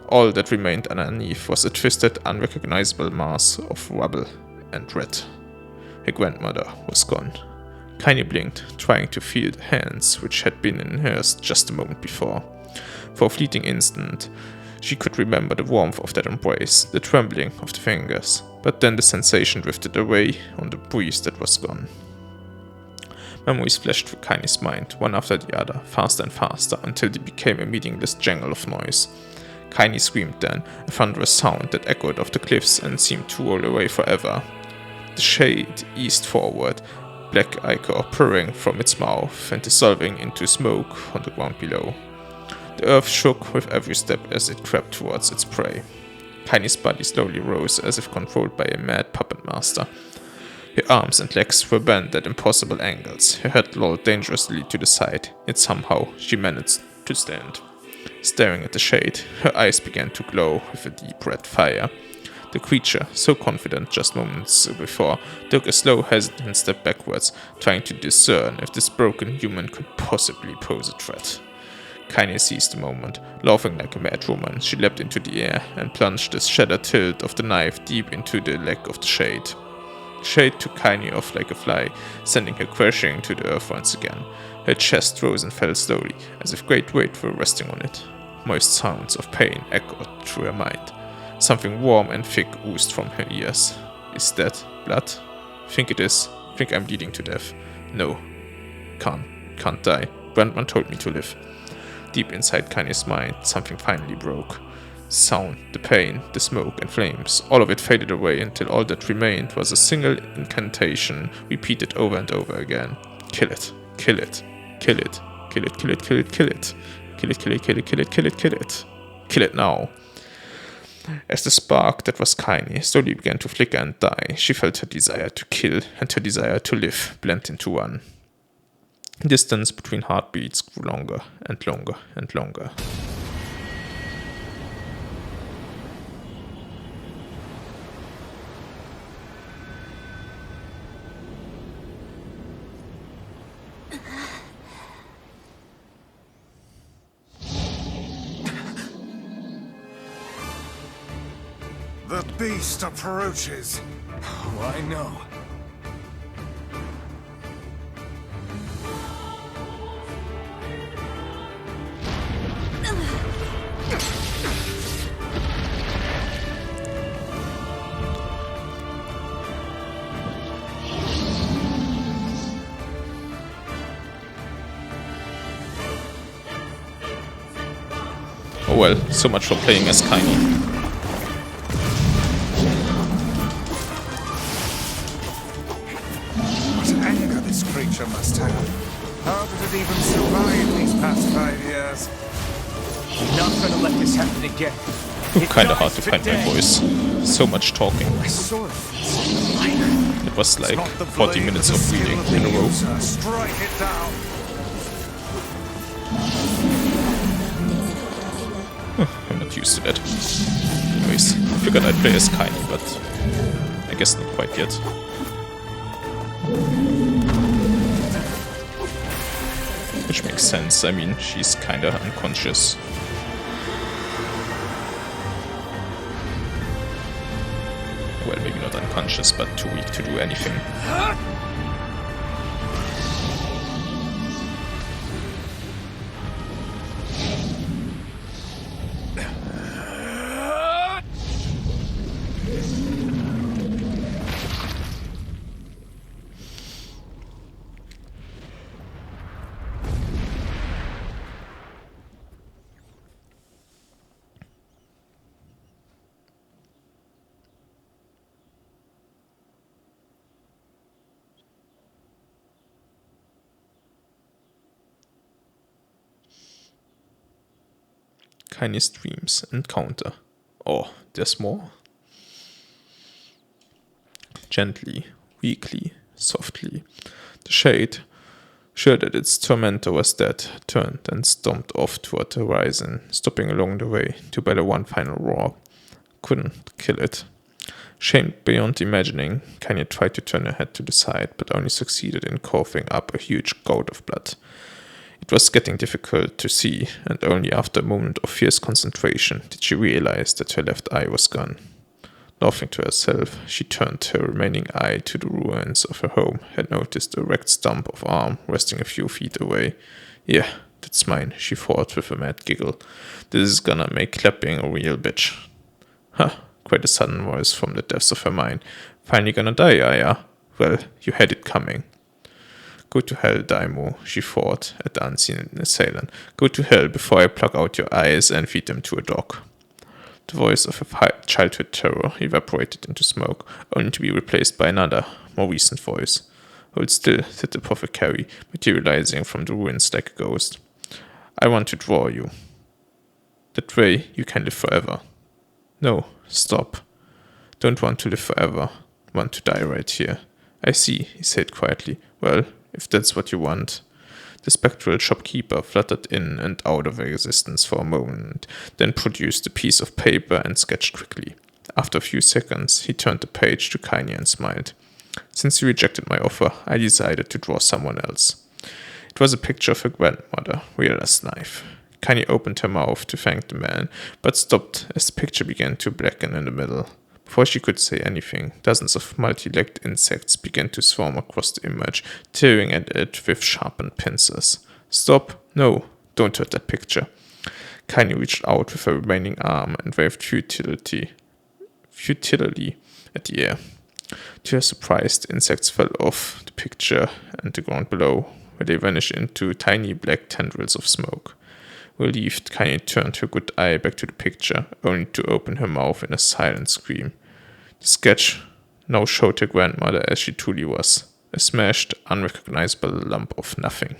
all that remained underneath was a twisted, unrecognizable mass of rubble and red. Her grandmother was gone. Kainé blinked, trying to feel the hands which had been in hers just a moment before. For a fleeting instant, she could remember the warmth of that embrace, the trembling of the fingers, but then the sensation drifted away on the breeze that was gone. Memories flashed through Kainé's mind, one after the other, faster and faster, until they became a meaningless jangle of noise. Kainé screamed then, a thunderous sound that echoed off the cliffs and seemed to roll away forever. The shade eased forward, black ichor purring from its mouth and dissolving into smoke on the ground below. The earth shook with every step as it crept towards its prey. Kainé's body slowly rose as if controlled by a mad puppet master. Her arms and legs were bent at impossible angles, her head lolled dangerously to the side, yet somehow she managed to stand. Staring at the shade, her eyes began to glow with a deep red fire. The creature, so confident just moments before, took a slow, hesitant step backwards, trying to discern if this broken human could possibly pose a threat. Kainé seized the moment. Laughing like a mad woman, she leapt into the air and plunged the shattered hilt of the knife deep into the leg of the shade. The shade took Kainé off like a fly, sending her crashing to the earth once again. Her chest rose and fell slowly, as if great weight were resting on it. Moist sounds of pain echoed through her mind. Something warm and thick oozed from her ears. Is that blood? Think it is. Think I'm bleeding to death. No. Can't die. Brandman told me to live. Deep inside Kainé's mind, something finally broke. Sound, the pain, the smoke and flames, all of it faded away until all that remained was a single incantation repeated over and over again. Kill it. Kill it. Kill it. Kill it. Kill it. Kill it. Kill it. Kill it. Kill it. Kill it. Kill it. Kill it. Kill it. Kill it now. As the spark that was Kainé slowly began to flicker and die, she felt her desire to kill and her desire to live blend into one. The distance between heartbeats grew longer and longer and longer. The beast approaches. Oh, I know. Oh well, so much for playing as Kainé. What anger this creature must have. How did it even survive these past 5 years? I'm not gonna let this happen again. Kinda hard to find my voice. So much talking. I saw it. It was like 40 minutes of reading in a row. Strike it down. I'm not used to that. Anyways, I figured I'd play as Kainé, but I guess not quite yet. Which makes sense, I mean, she's kinda unconscious. Well, maybe not unconscious, but too weak to do anything. Kainé's dreams encounter. Oh, there's more? Gently, weakly, softly, the shade, sure that its tormentor was dead, turned and stomped off toward the horizon, stopping along the way to bellow one final roar. Couldn't kill it. Shamed beyond imagining, Kainé tried to turn her head to the side, but only succeeded in coughing up a huge gout of blood. It was getting difficult to see, and only after a moment of fierce concentration did she realize that her left eye was gone. Laughing to herself, she turned her remaining eye to the ruins of her home, had noticed a wrecked stump of arm resting a few feet away. Yeah, that's mine, she thought with a mad giggle. This is gonna make clapping a real bitch. Huh, quite a sudden voice from the depths of her mind. Finally gonna die, are ya? Well, you had it coming. Go to hell, Daimo, she thought at the unseen assailant. Go to hell before I pluck out your eyes and feed them to a dog. The voice of her childhood terror evaporated into smoke, only to be replaced by another, more recent voice. Hold still, said the apothecary, materializing from the ruins like a ghost. I want to draw you. That way you can live forever. No, stop. Don't want to live forever. Want to die right here. I see, he said quietly. Well, if that's what you want. The spectral shopkeeper fluttered in and out of existence for a moment, then produced a piece of paper and sketched quickly. After a few seconds, he turned the page to Kainé and smiled. Since you rejected my offer, I decided to draw someone else. It was a picture of her grandmother, real as life. Kainé opened her mouth to thank the man, but stopped as the picture began to blacken in the middle. Before she could say anything, dozens of multi-legged insects began to swarm across the image, tearing at it with sharpened pincers. Stop! No! Don't hurt that picture. Kainé reached out with her remaining arm and waved futilely at the air. To her surprise, the insects fell off the picture and the ground below, where they vanished into tiny black tendrils of smoke. Relieved, Kainé turned her good eye back to the picture, only to open her mouth in a silent scream. The sketch now showed her grandmother as she truly was, a smashed, unrecognizable lump of nothing.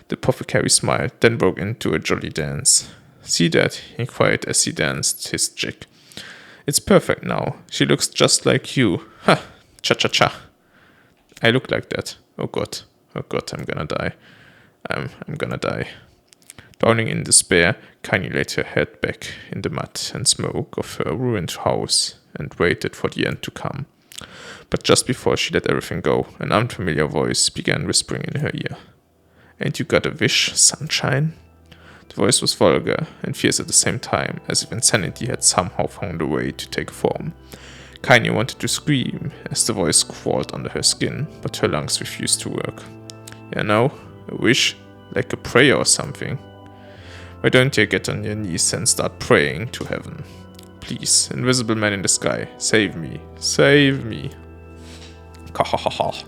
The apothecary smiled, then broke into a jolly dance. See that? He inquired as he danced his jig. It's perfect now. She looks just like you. Ha! Cha-cha-cha. I look like that. Oh god, I'm gonna die. I'm gonna die. Drowning in despair, Kainé laid her head back in the mud and smoke of her ruined house and waited for the end to come. But just before she let everything go, an unfamiliar voice began whispering in her ear. Ain't you got a wish, sunshine? The voice was vulgar and fierce at the same time, as if insanity had somehow found a way to take form. Kainé wanted to scream as the voice crawled under her skin, but her lungs refused to work. Yeah, no, a wish? Like a prayer or something? Why don't you get on your knees and start praying to heaven? Please, invisible man in the sky, save me, save me. Kahahaha.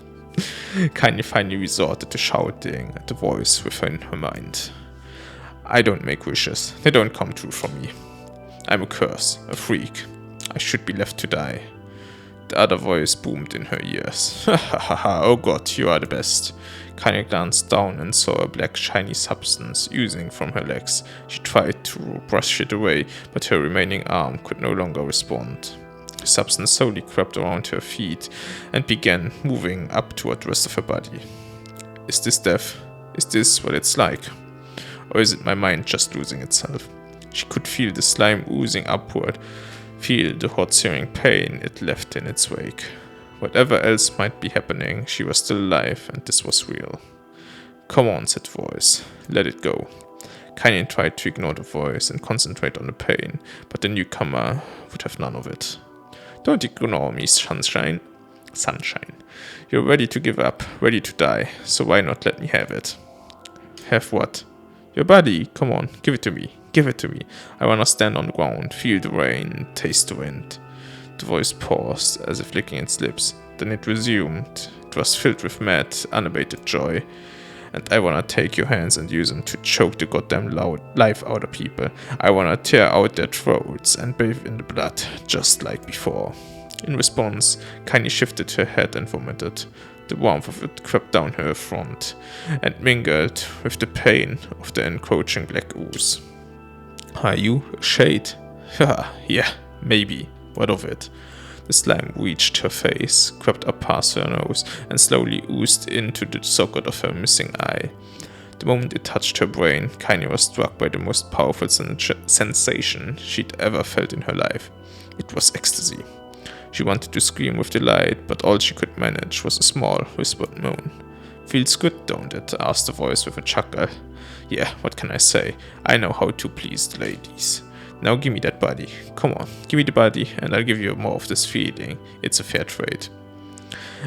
Kainé finally resorted to shouting at the voice within her mind. I don't make wishes, they don't come true for me. I'm a curse, a freak. I should be left to die. The other voice boomed in her ears. Ha ha ha ha, oh god, you are the best. Kainé glanced down and saw a black shiny substance oozing from her legs. She tried to brush it away, but her remaining arm could no longer respond. The substance slowly crept around her feet and began moving up toward the rest of her body. Is this death? Is this what it's like? Or is it my mind just losing itself? She could feel the slime oozing upward, feel the hot searing pain it left in its wake. Whatever else might be happening, she was still alive, and this was real. Come on, said the voice. Let it go. Kainé tried to ignore the voice and concentrate on the pain, but the newcomer would have none of it. Don't ignore me, sunshine. Sunshine. You're ready to give up, ready to die, so why not let me have it? Have what? Your body. Come on, give it to me. Give it to me. I wanna stand on the ground, feel the rain, taste the wind. The voice paused, as if licking its lips. Then it resumed. It was filled with mad, unabated joy. And I wanna take your hands and use them to choke the goddamn life out of people. I wanna tear out their throats and bathe in the blood, just like before. In response, Kainé shifted her head and vomited. The warmth of it crept down her front and mingled with the pain of the encroaching black ooze. Are you a shade? Haha, yeah, maybe. What of it? The slime reached her face, crept up past her nose, and slowly oozed into the socket of her missing eye. The moment it touched her brain, Kainé was struck by the most powerful sensation she'd ever felt in her life. It was ecstasy. She wanted to scream with delight, but all she could manage was a small, whispered moan. "Feels good, don't it?" asked the voice with a chuckle. "Yeah, what can I say? I know how to please the ladies. Now give me that body. Come on, give me the body, and I'll give you more of this feeling. It's a fair trade."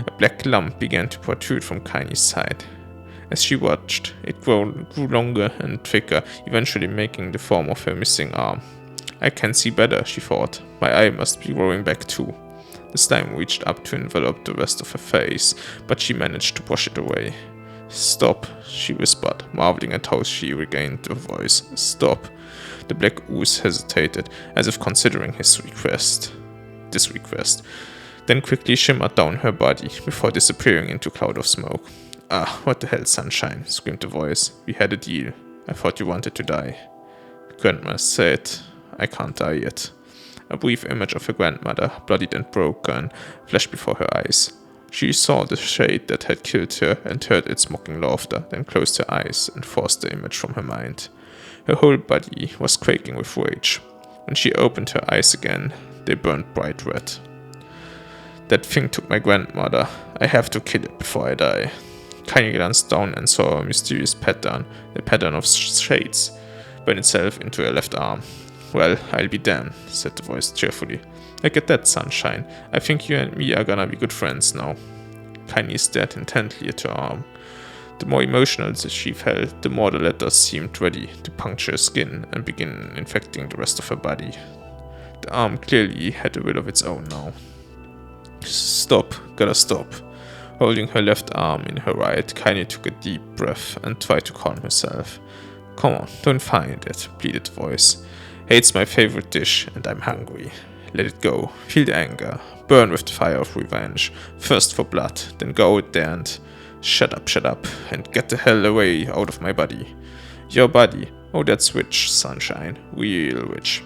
A black lump began to protrude from Kainé's side. As she watched, it grew longer and thicker, eventually making the form of her missing arm. "I can see better," she thought. "My eye must be growing back too." The slime reached up to envelop the rest of her face, but she managed to brush it away. "Stop," she whispered, marveling at how she regained her voice. "Stop." The black ooze hesitated, as if considering this request, then quickly shimmered down her body, before disappearing into a cloud of smoke. "Ah, what the hell, Sunshine," screamed the voice. "We had a deal. I thought you wanted to die." Grandma said, "I can't die yet." A brief image of her grandmother, bloodied and broken, flashed before her eyes. She saw the shade that had killed her and heard its mocking laughter, then closed her eyes and forced the image from her mind. Her whole body was quaking with rage. When she opened her eyes again, they burned bright red. "That thing took my grandmother. I have to kill it before I die." Kainé glanced down and saw a mysterious pattern, the pattern of shades, burn itself into her left arm. "Well, I'll be damned," said the voice cheerfully. "Look at that, Sunshine. I think you and me are gonna be good friends now." Kainé stared intently at her arm. The more emotional she felt, the more the letters seemed ready to puncture her skin and begin infecting the rest of her body. The arm clearly had a will of its own now. "Stop, gotta stop." Holding her left arm in her right, Kainé took a deep breath and tried to calm herself. "Come on, don't find it," pleaded the voice. "Hate's my favorite dish, and I'm hungry. Let it go. Feel the anger. Burn with the fire of revenge. Thirst for blood. Then go out there and shut up, and get the hell away out of my body." "Your body? Oh, that's rich, Sunshine. Real rich.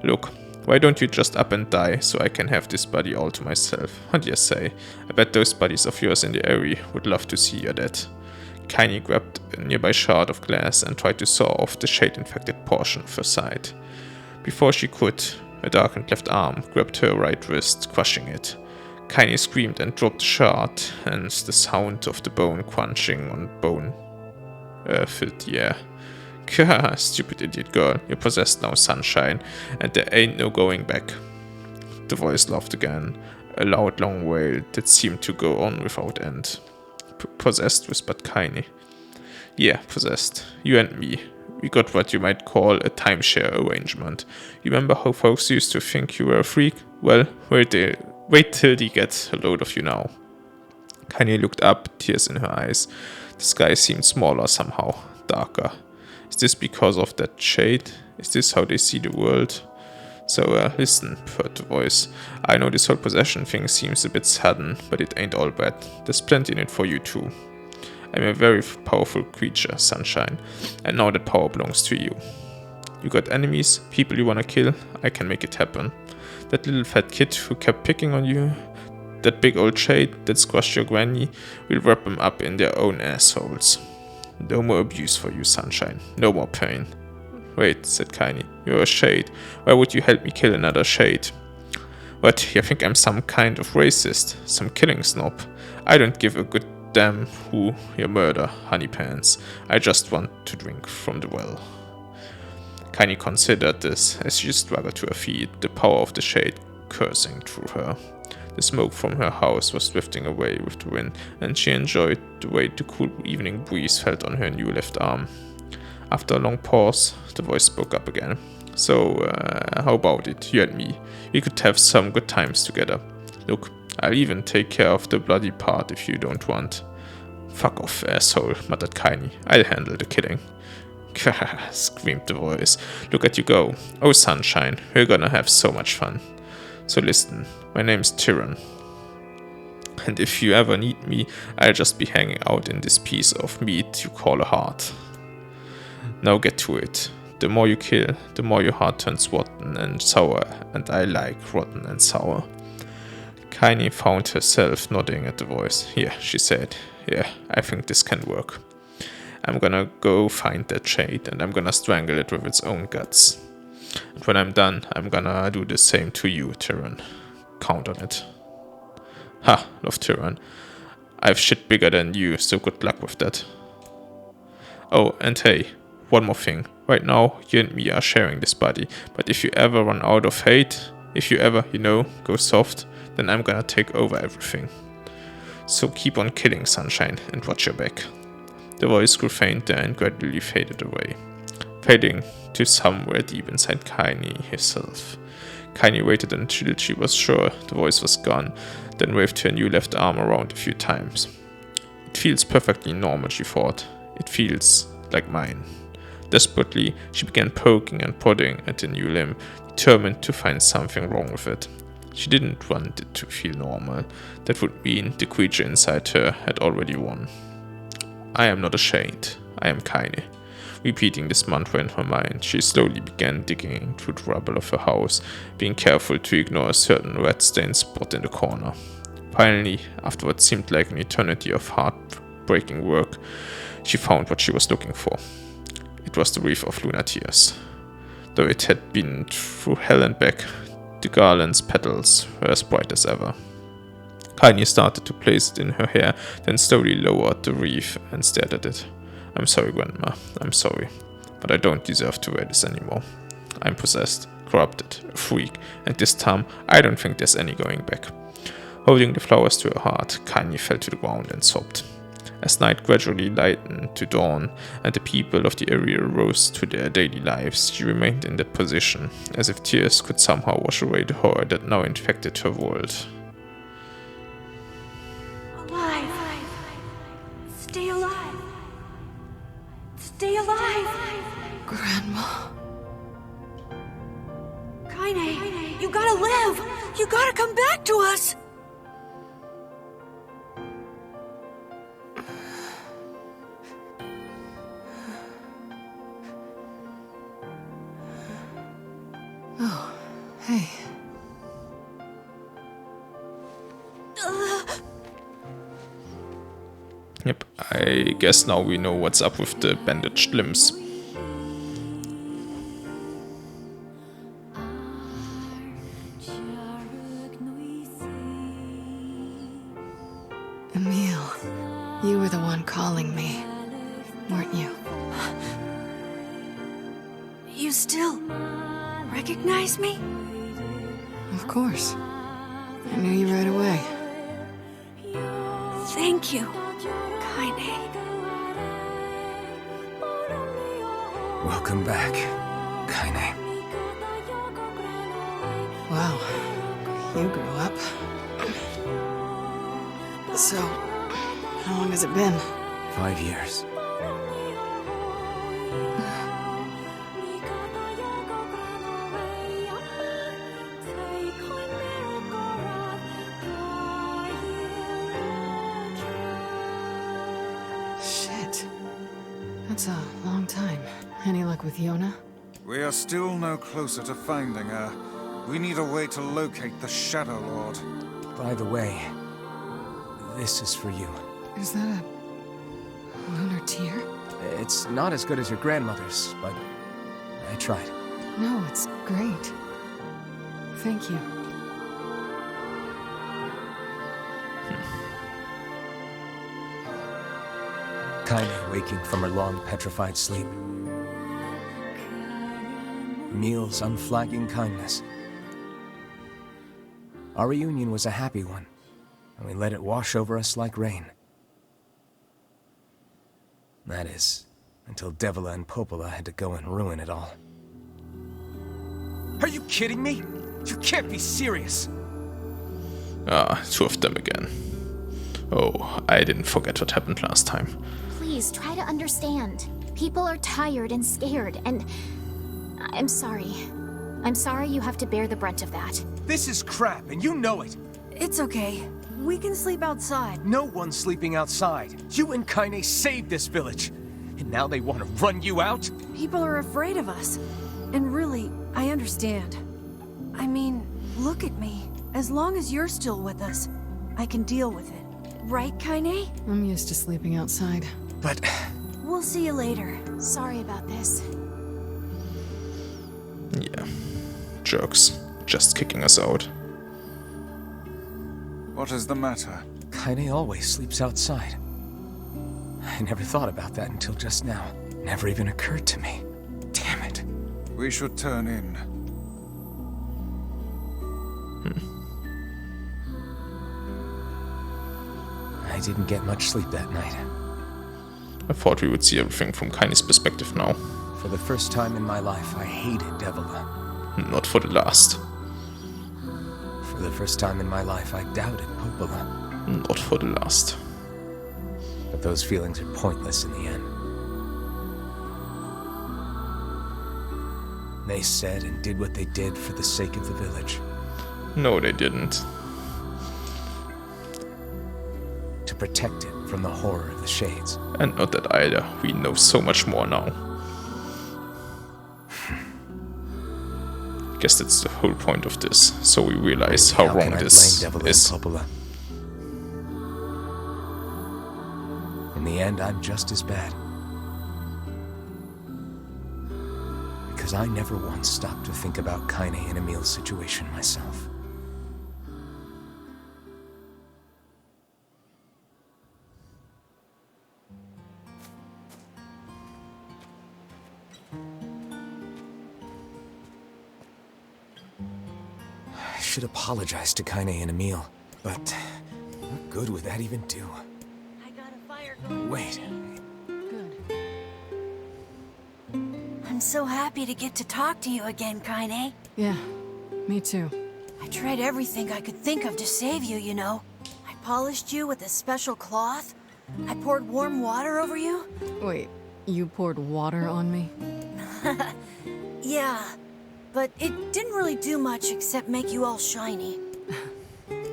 Look, why don't you just up and die so I can have this body all to myself? What do you say? I bet those buddies of yours in the Aerie would love to see you dead." Kainé grabbed a nearby shard of glass and tried to saw off the shade-infected portion of her side. Before she could, a darkened left arm grabbed her right wrist, crushing it. Kainé screamed and dropped the shard, and the sound of the bone crunching on bone filled the air. "Gah, stupid idiot girl, you're possessed now, Sunshine, and there ain't no going back." The voice laughed again, a loud long wail that seemed to go on without end. "Possessed," whispered Kainé. "Yeah, possessed. You and me. We got what you might call a timeshare arrangement. You remember how folks used to think you were a freak? Well, wait till they get a load of you now." Kainé looked up, tears in her eyes. The sky seemed smaller somehow, darker. Is this because of that shade? Is this how they see the world? "So, listen," purred the voice. "I know this whole possession thing seems a bit sudden, but it ain't all bad. There's plenty in it for you too. I'm a very powerful creature, Sunshine, and now that power belongs to you. You got enemies, people you wanna kill? I can make it happen. That little fat kid who kept picking on you, that big old shade that squashed your granny, we'll wrap them up in their own assholes. No more abuse for you, Sunshine. No more pain." "Wait," said Kainé. "You're a shade. Why would you help me kill another shade?" "What, you think I'm some kind of racist? Some killing snob? I don't give a good damn who you murder, honeypants. I just want to drink from the well." Kainé considered this as she struggled to her feet, the power of the shade coursing through her. The smoke from her house was drifting away with the wind, and she enjoyed the way the cool evening breeze felt on her new left arm. After a long pause, the voice spoke up again. "So, how about it, you and me? We could have some good times together. Look, I'll even take care of the bloody part if you don't want." "Fuck off, asshole," muttered Kainé. "I'll handle the killing." "Gah," screamed the voice. "Look at you go. Oh, Sunshine, we're gonna have so much fun. So listen, my name's Tyrann, and if you ever need me, I'll just be hanging out in this piece of meat you call a heart. Now get to it. The more you kill, the more your heart turns rotten and sour, and I like rotten and sour. Kainé found herself nodding at the voice. Yeah, she said. Yeah, I think this can work. I'm gonna go find that shade and I'm gonna strangle it with its own guts. And when I'm done, I'm gonna do the same to you, Tyrann. Count on it. Ha, laughed Tyrann. I've shit bigger than you, so good luck with that. Oh, and hey, one more thing. Right now, you and me are sharing this body, but if you ever run out of hate, if you ever, go soft, then I'm gonna take over everything. So keep on killing, Sunshine, and watch your back. The voice grew fainter and gradually faded away, fading to somewhere deep inside Kainé herself. Kainé waited until she was sure the voice was gone, then waved her new left arm around a few times. It feels perfectly normal, she thought. It feels like mine. Desperately, she began poking and prodding at the new limb, determined to find something wrong with it. She didn't want it to feel normal. That would mean the creature inside her had already won. I am not ashamed. I am Kainé. Repeating this mantra in her mind, she slowly began digging through the rubble of her house, being careful to ignore a certain red-stained spot in the corner. Finally, after what seemed like an eternity of heart-breaking work, she found what she was looking for. It was the wreath of lunar tears. Though it had been through hell and back, the garland's petals were as bright as ever. Kainé started to place it in her hair, then slowly lowered the wreath and stared at it. I'm sorry, Grandma, I'm sorry, but I don't deserve to wear this anymore. I'm possessed, corrupted, a freak, and this time I don't think there's any going back. Holding the flowers to her heart, Kainé fell to the ground and sobbed. As night gradually lightened to dawn and the people of the area rose to their daily lives, she remained in that position, as if tears could somehow wash away the horror that now infected her world. Alive! Stay alive! Stay alive! Grandma. Kainé, you gotta live! You gotta come back to us! Oh, hey. Yep, I guess now we know what's up with the bandaged limbs. Emil, you were the one calling me, weren't you? You still recognize me? Of course. I knew you right away. Thank you, Kainé. Welcome back, Kainé. Wow, you grew up. So, how long has it been? 5 years. Shit. That's a long time. Any luck with Yona? We are still no closer to finding her. We need a way to locate the Shadow Lord. By the way, this is for you. Is that a lunar tear? It's not as good as your grandmother's, but I tried. No, it's great. Thank you. Kainé waking from her long petrified sleep. Emil's unflagging kindness. Our reunion was a happy one, and we let it wash over us like rain. That is, until Devila and Popola had to go and ruin it all. Are you kidding me? You can't be serious! Ah, two of them again. Oh, I didn't forget what happened last time. Please try to understand. People are tired and scared, and I'm sorry. I'm sorry you have to bear the brunt of that. This is crap, and you know it! It's okay. We can sleep outside. No one's sleeping outside. You and Kainé saved this village. And now they want to run you out? People are afraid of us. And really, I understand. I mean, look at me. As long as you're still with us, I can deal with it. Right, Kainé? I'm used to sleeping outside. But... We'll see you later. Sorry about this. Yeah. Jerks. Just kicking us out. What is the matter? Kainé always sleeps outside. I never thought about that until just now. Never even occurred to me. Damn it. We should turn in. I didn't get much sleep that night. I thought we would see everything from Kainé's perspective now. For the first time in my life, I hated Devila. Not for the last. For the first time in my life, I doubted Popola. Not for the last. But those feelings are pointless in the end. They said and did what they did for the sake of the village. No, they didn't. To protect it from the horror of the Shades. And not that either. We know so much more now. Guess that's the whole point of this. So we realize how wrong this is. Popola? In the end, I'm just as bad. Because I never once stopped to think about Kainé and Emil's situation myself. I should apologize to Kainé and Emil, but what good would that even do? I got a fire going. Wait. Good. I'm so happy to get to talk to you again, Kainé. Yeah, me too. I tried everything I could think of to save you, you know. I polished you with a special cloth. I poured warm water over you. Wait, you poured water on me? Yeah, but it didn't really do much except make you all shiny.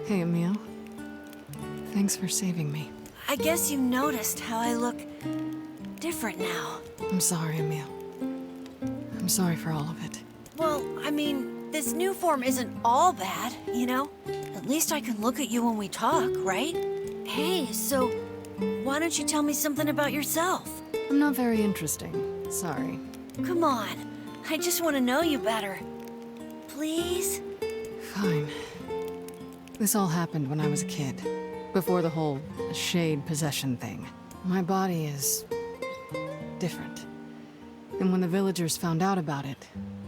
Hey, Emil. Thanks for saving me. I guess you noticed how I look different now. I'm sorry, Emil. I'm sorry for all of it. Well, I mean, this new form isn't all bad, you know? At least I can look at you when we talk, right? Hey, so why don't you tell me something about yourself? I'm not very interesting. Sorry. Come on, I just want to know you better. Please? Fine. This all happened when I was a kid. Before the whole shade possession thing. My body is... different. And when the villagers found out about it,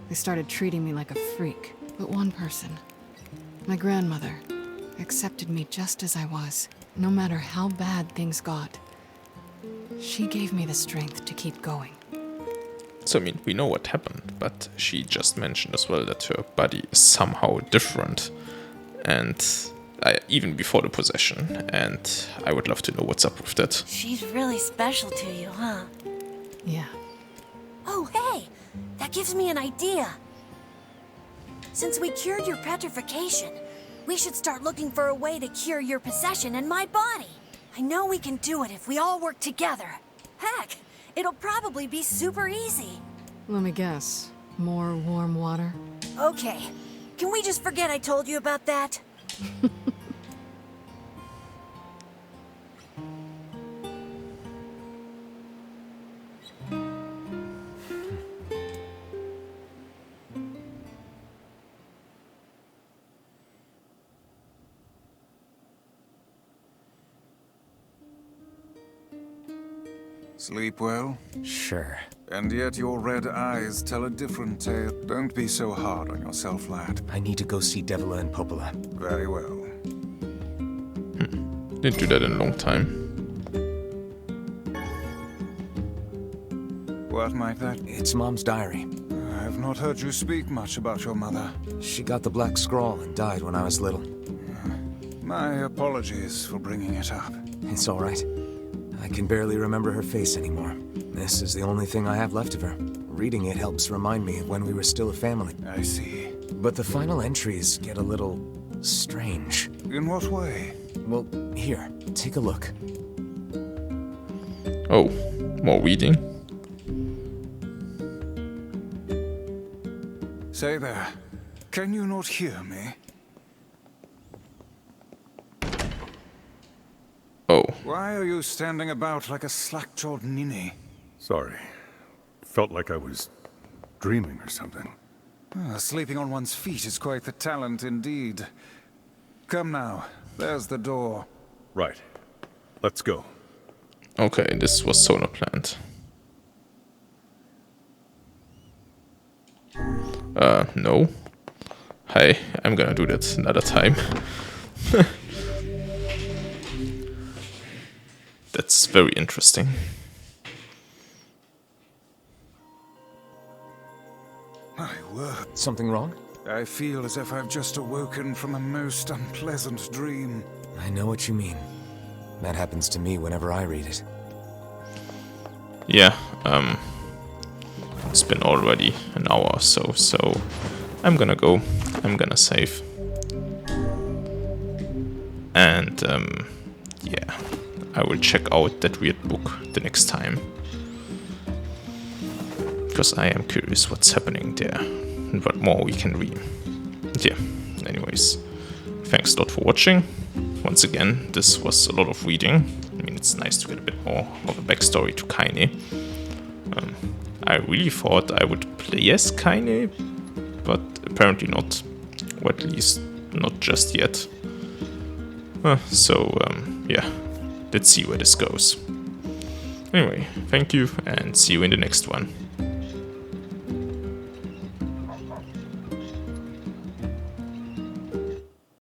they started treating me like a freak. But one person, my grandmother, accepted me just as I was, no matter how bad things got. She gave me the strength to keep going. So, I mean, we know what happened, but she just mentioned as well that her body is somehow different. And even before the possession. And I would love to know what's up with that. She's really special to you, huh? Yeah. Oh, hey! That gives me an idea. Since we cured your petrification, we should start looking for a way to cure your possession in my body. I know we can do it if we all work together. Heck, it'll probably be super easy. Let me guess. More warm water? Okay, can we just forget I told you about that? Sleep well? Sure. And yet your red eyes tell a different tale. Don't be so hard on yourself, lad. I need to go see Devila and Popola. Very well. Didn't do that in a long time. What might that be? It's Mom's diary. I have not heard you speak much about your mother. She got the black scrawl and died when I was little. My apologies for bringing it up. It's all right. I can barely remember her face anymore. This is the only thing I have left of her. Reading it helps remind me of when we were still a family. I see. But the final entries get a little strange. In what way? Well, here, take a look. Oh, More reading. Say there, can you not hear me? Oh, Why are you standing about like a slack-jawed ninny? Sorry. Felt like I was dreaming or something. Sleeping on one's feet is quite the talent indeed. Come now, there's the door. Right. Let's go. okay, this was so not planned. No. Hi, I'm gonna do that another time. That's very interesting. My word, Something wrong? I feel as if I've just awoken from a most unpleasant dream. I know what you mean. That happens to me whenever I read it. Yeah, it's been already an hour or so, so I'm gonna go. I'm gonna save. And, yeah, I will check out that weird book the next time. Because I am curious what's happening there and what more we can read. Yeah, anyways, thanks a lot for watching. Once again, this was a lot of reading. I mean, it's nice to get a bit more of a backstory to Kainé. I really thought I would play as Kainé, but apparently not. Or at least not just yet. So, yeah, let's see where this goes. Anyway, thank you and see you in the next one.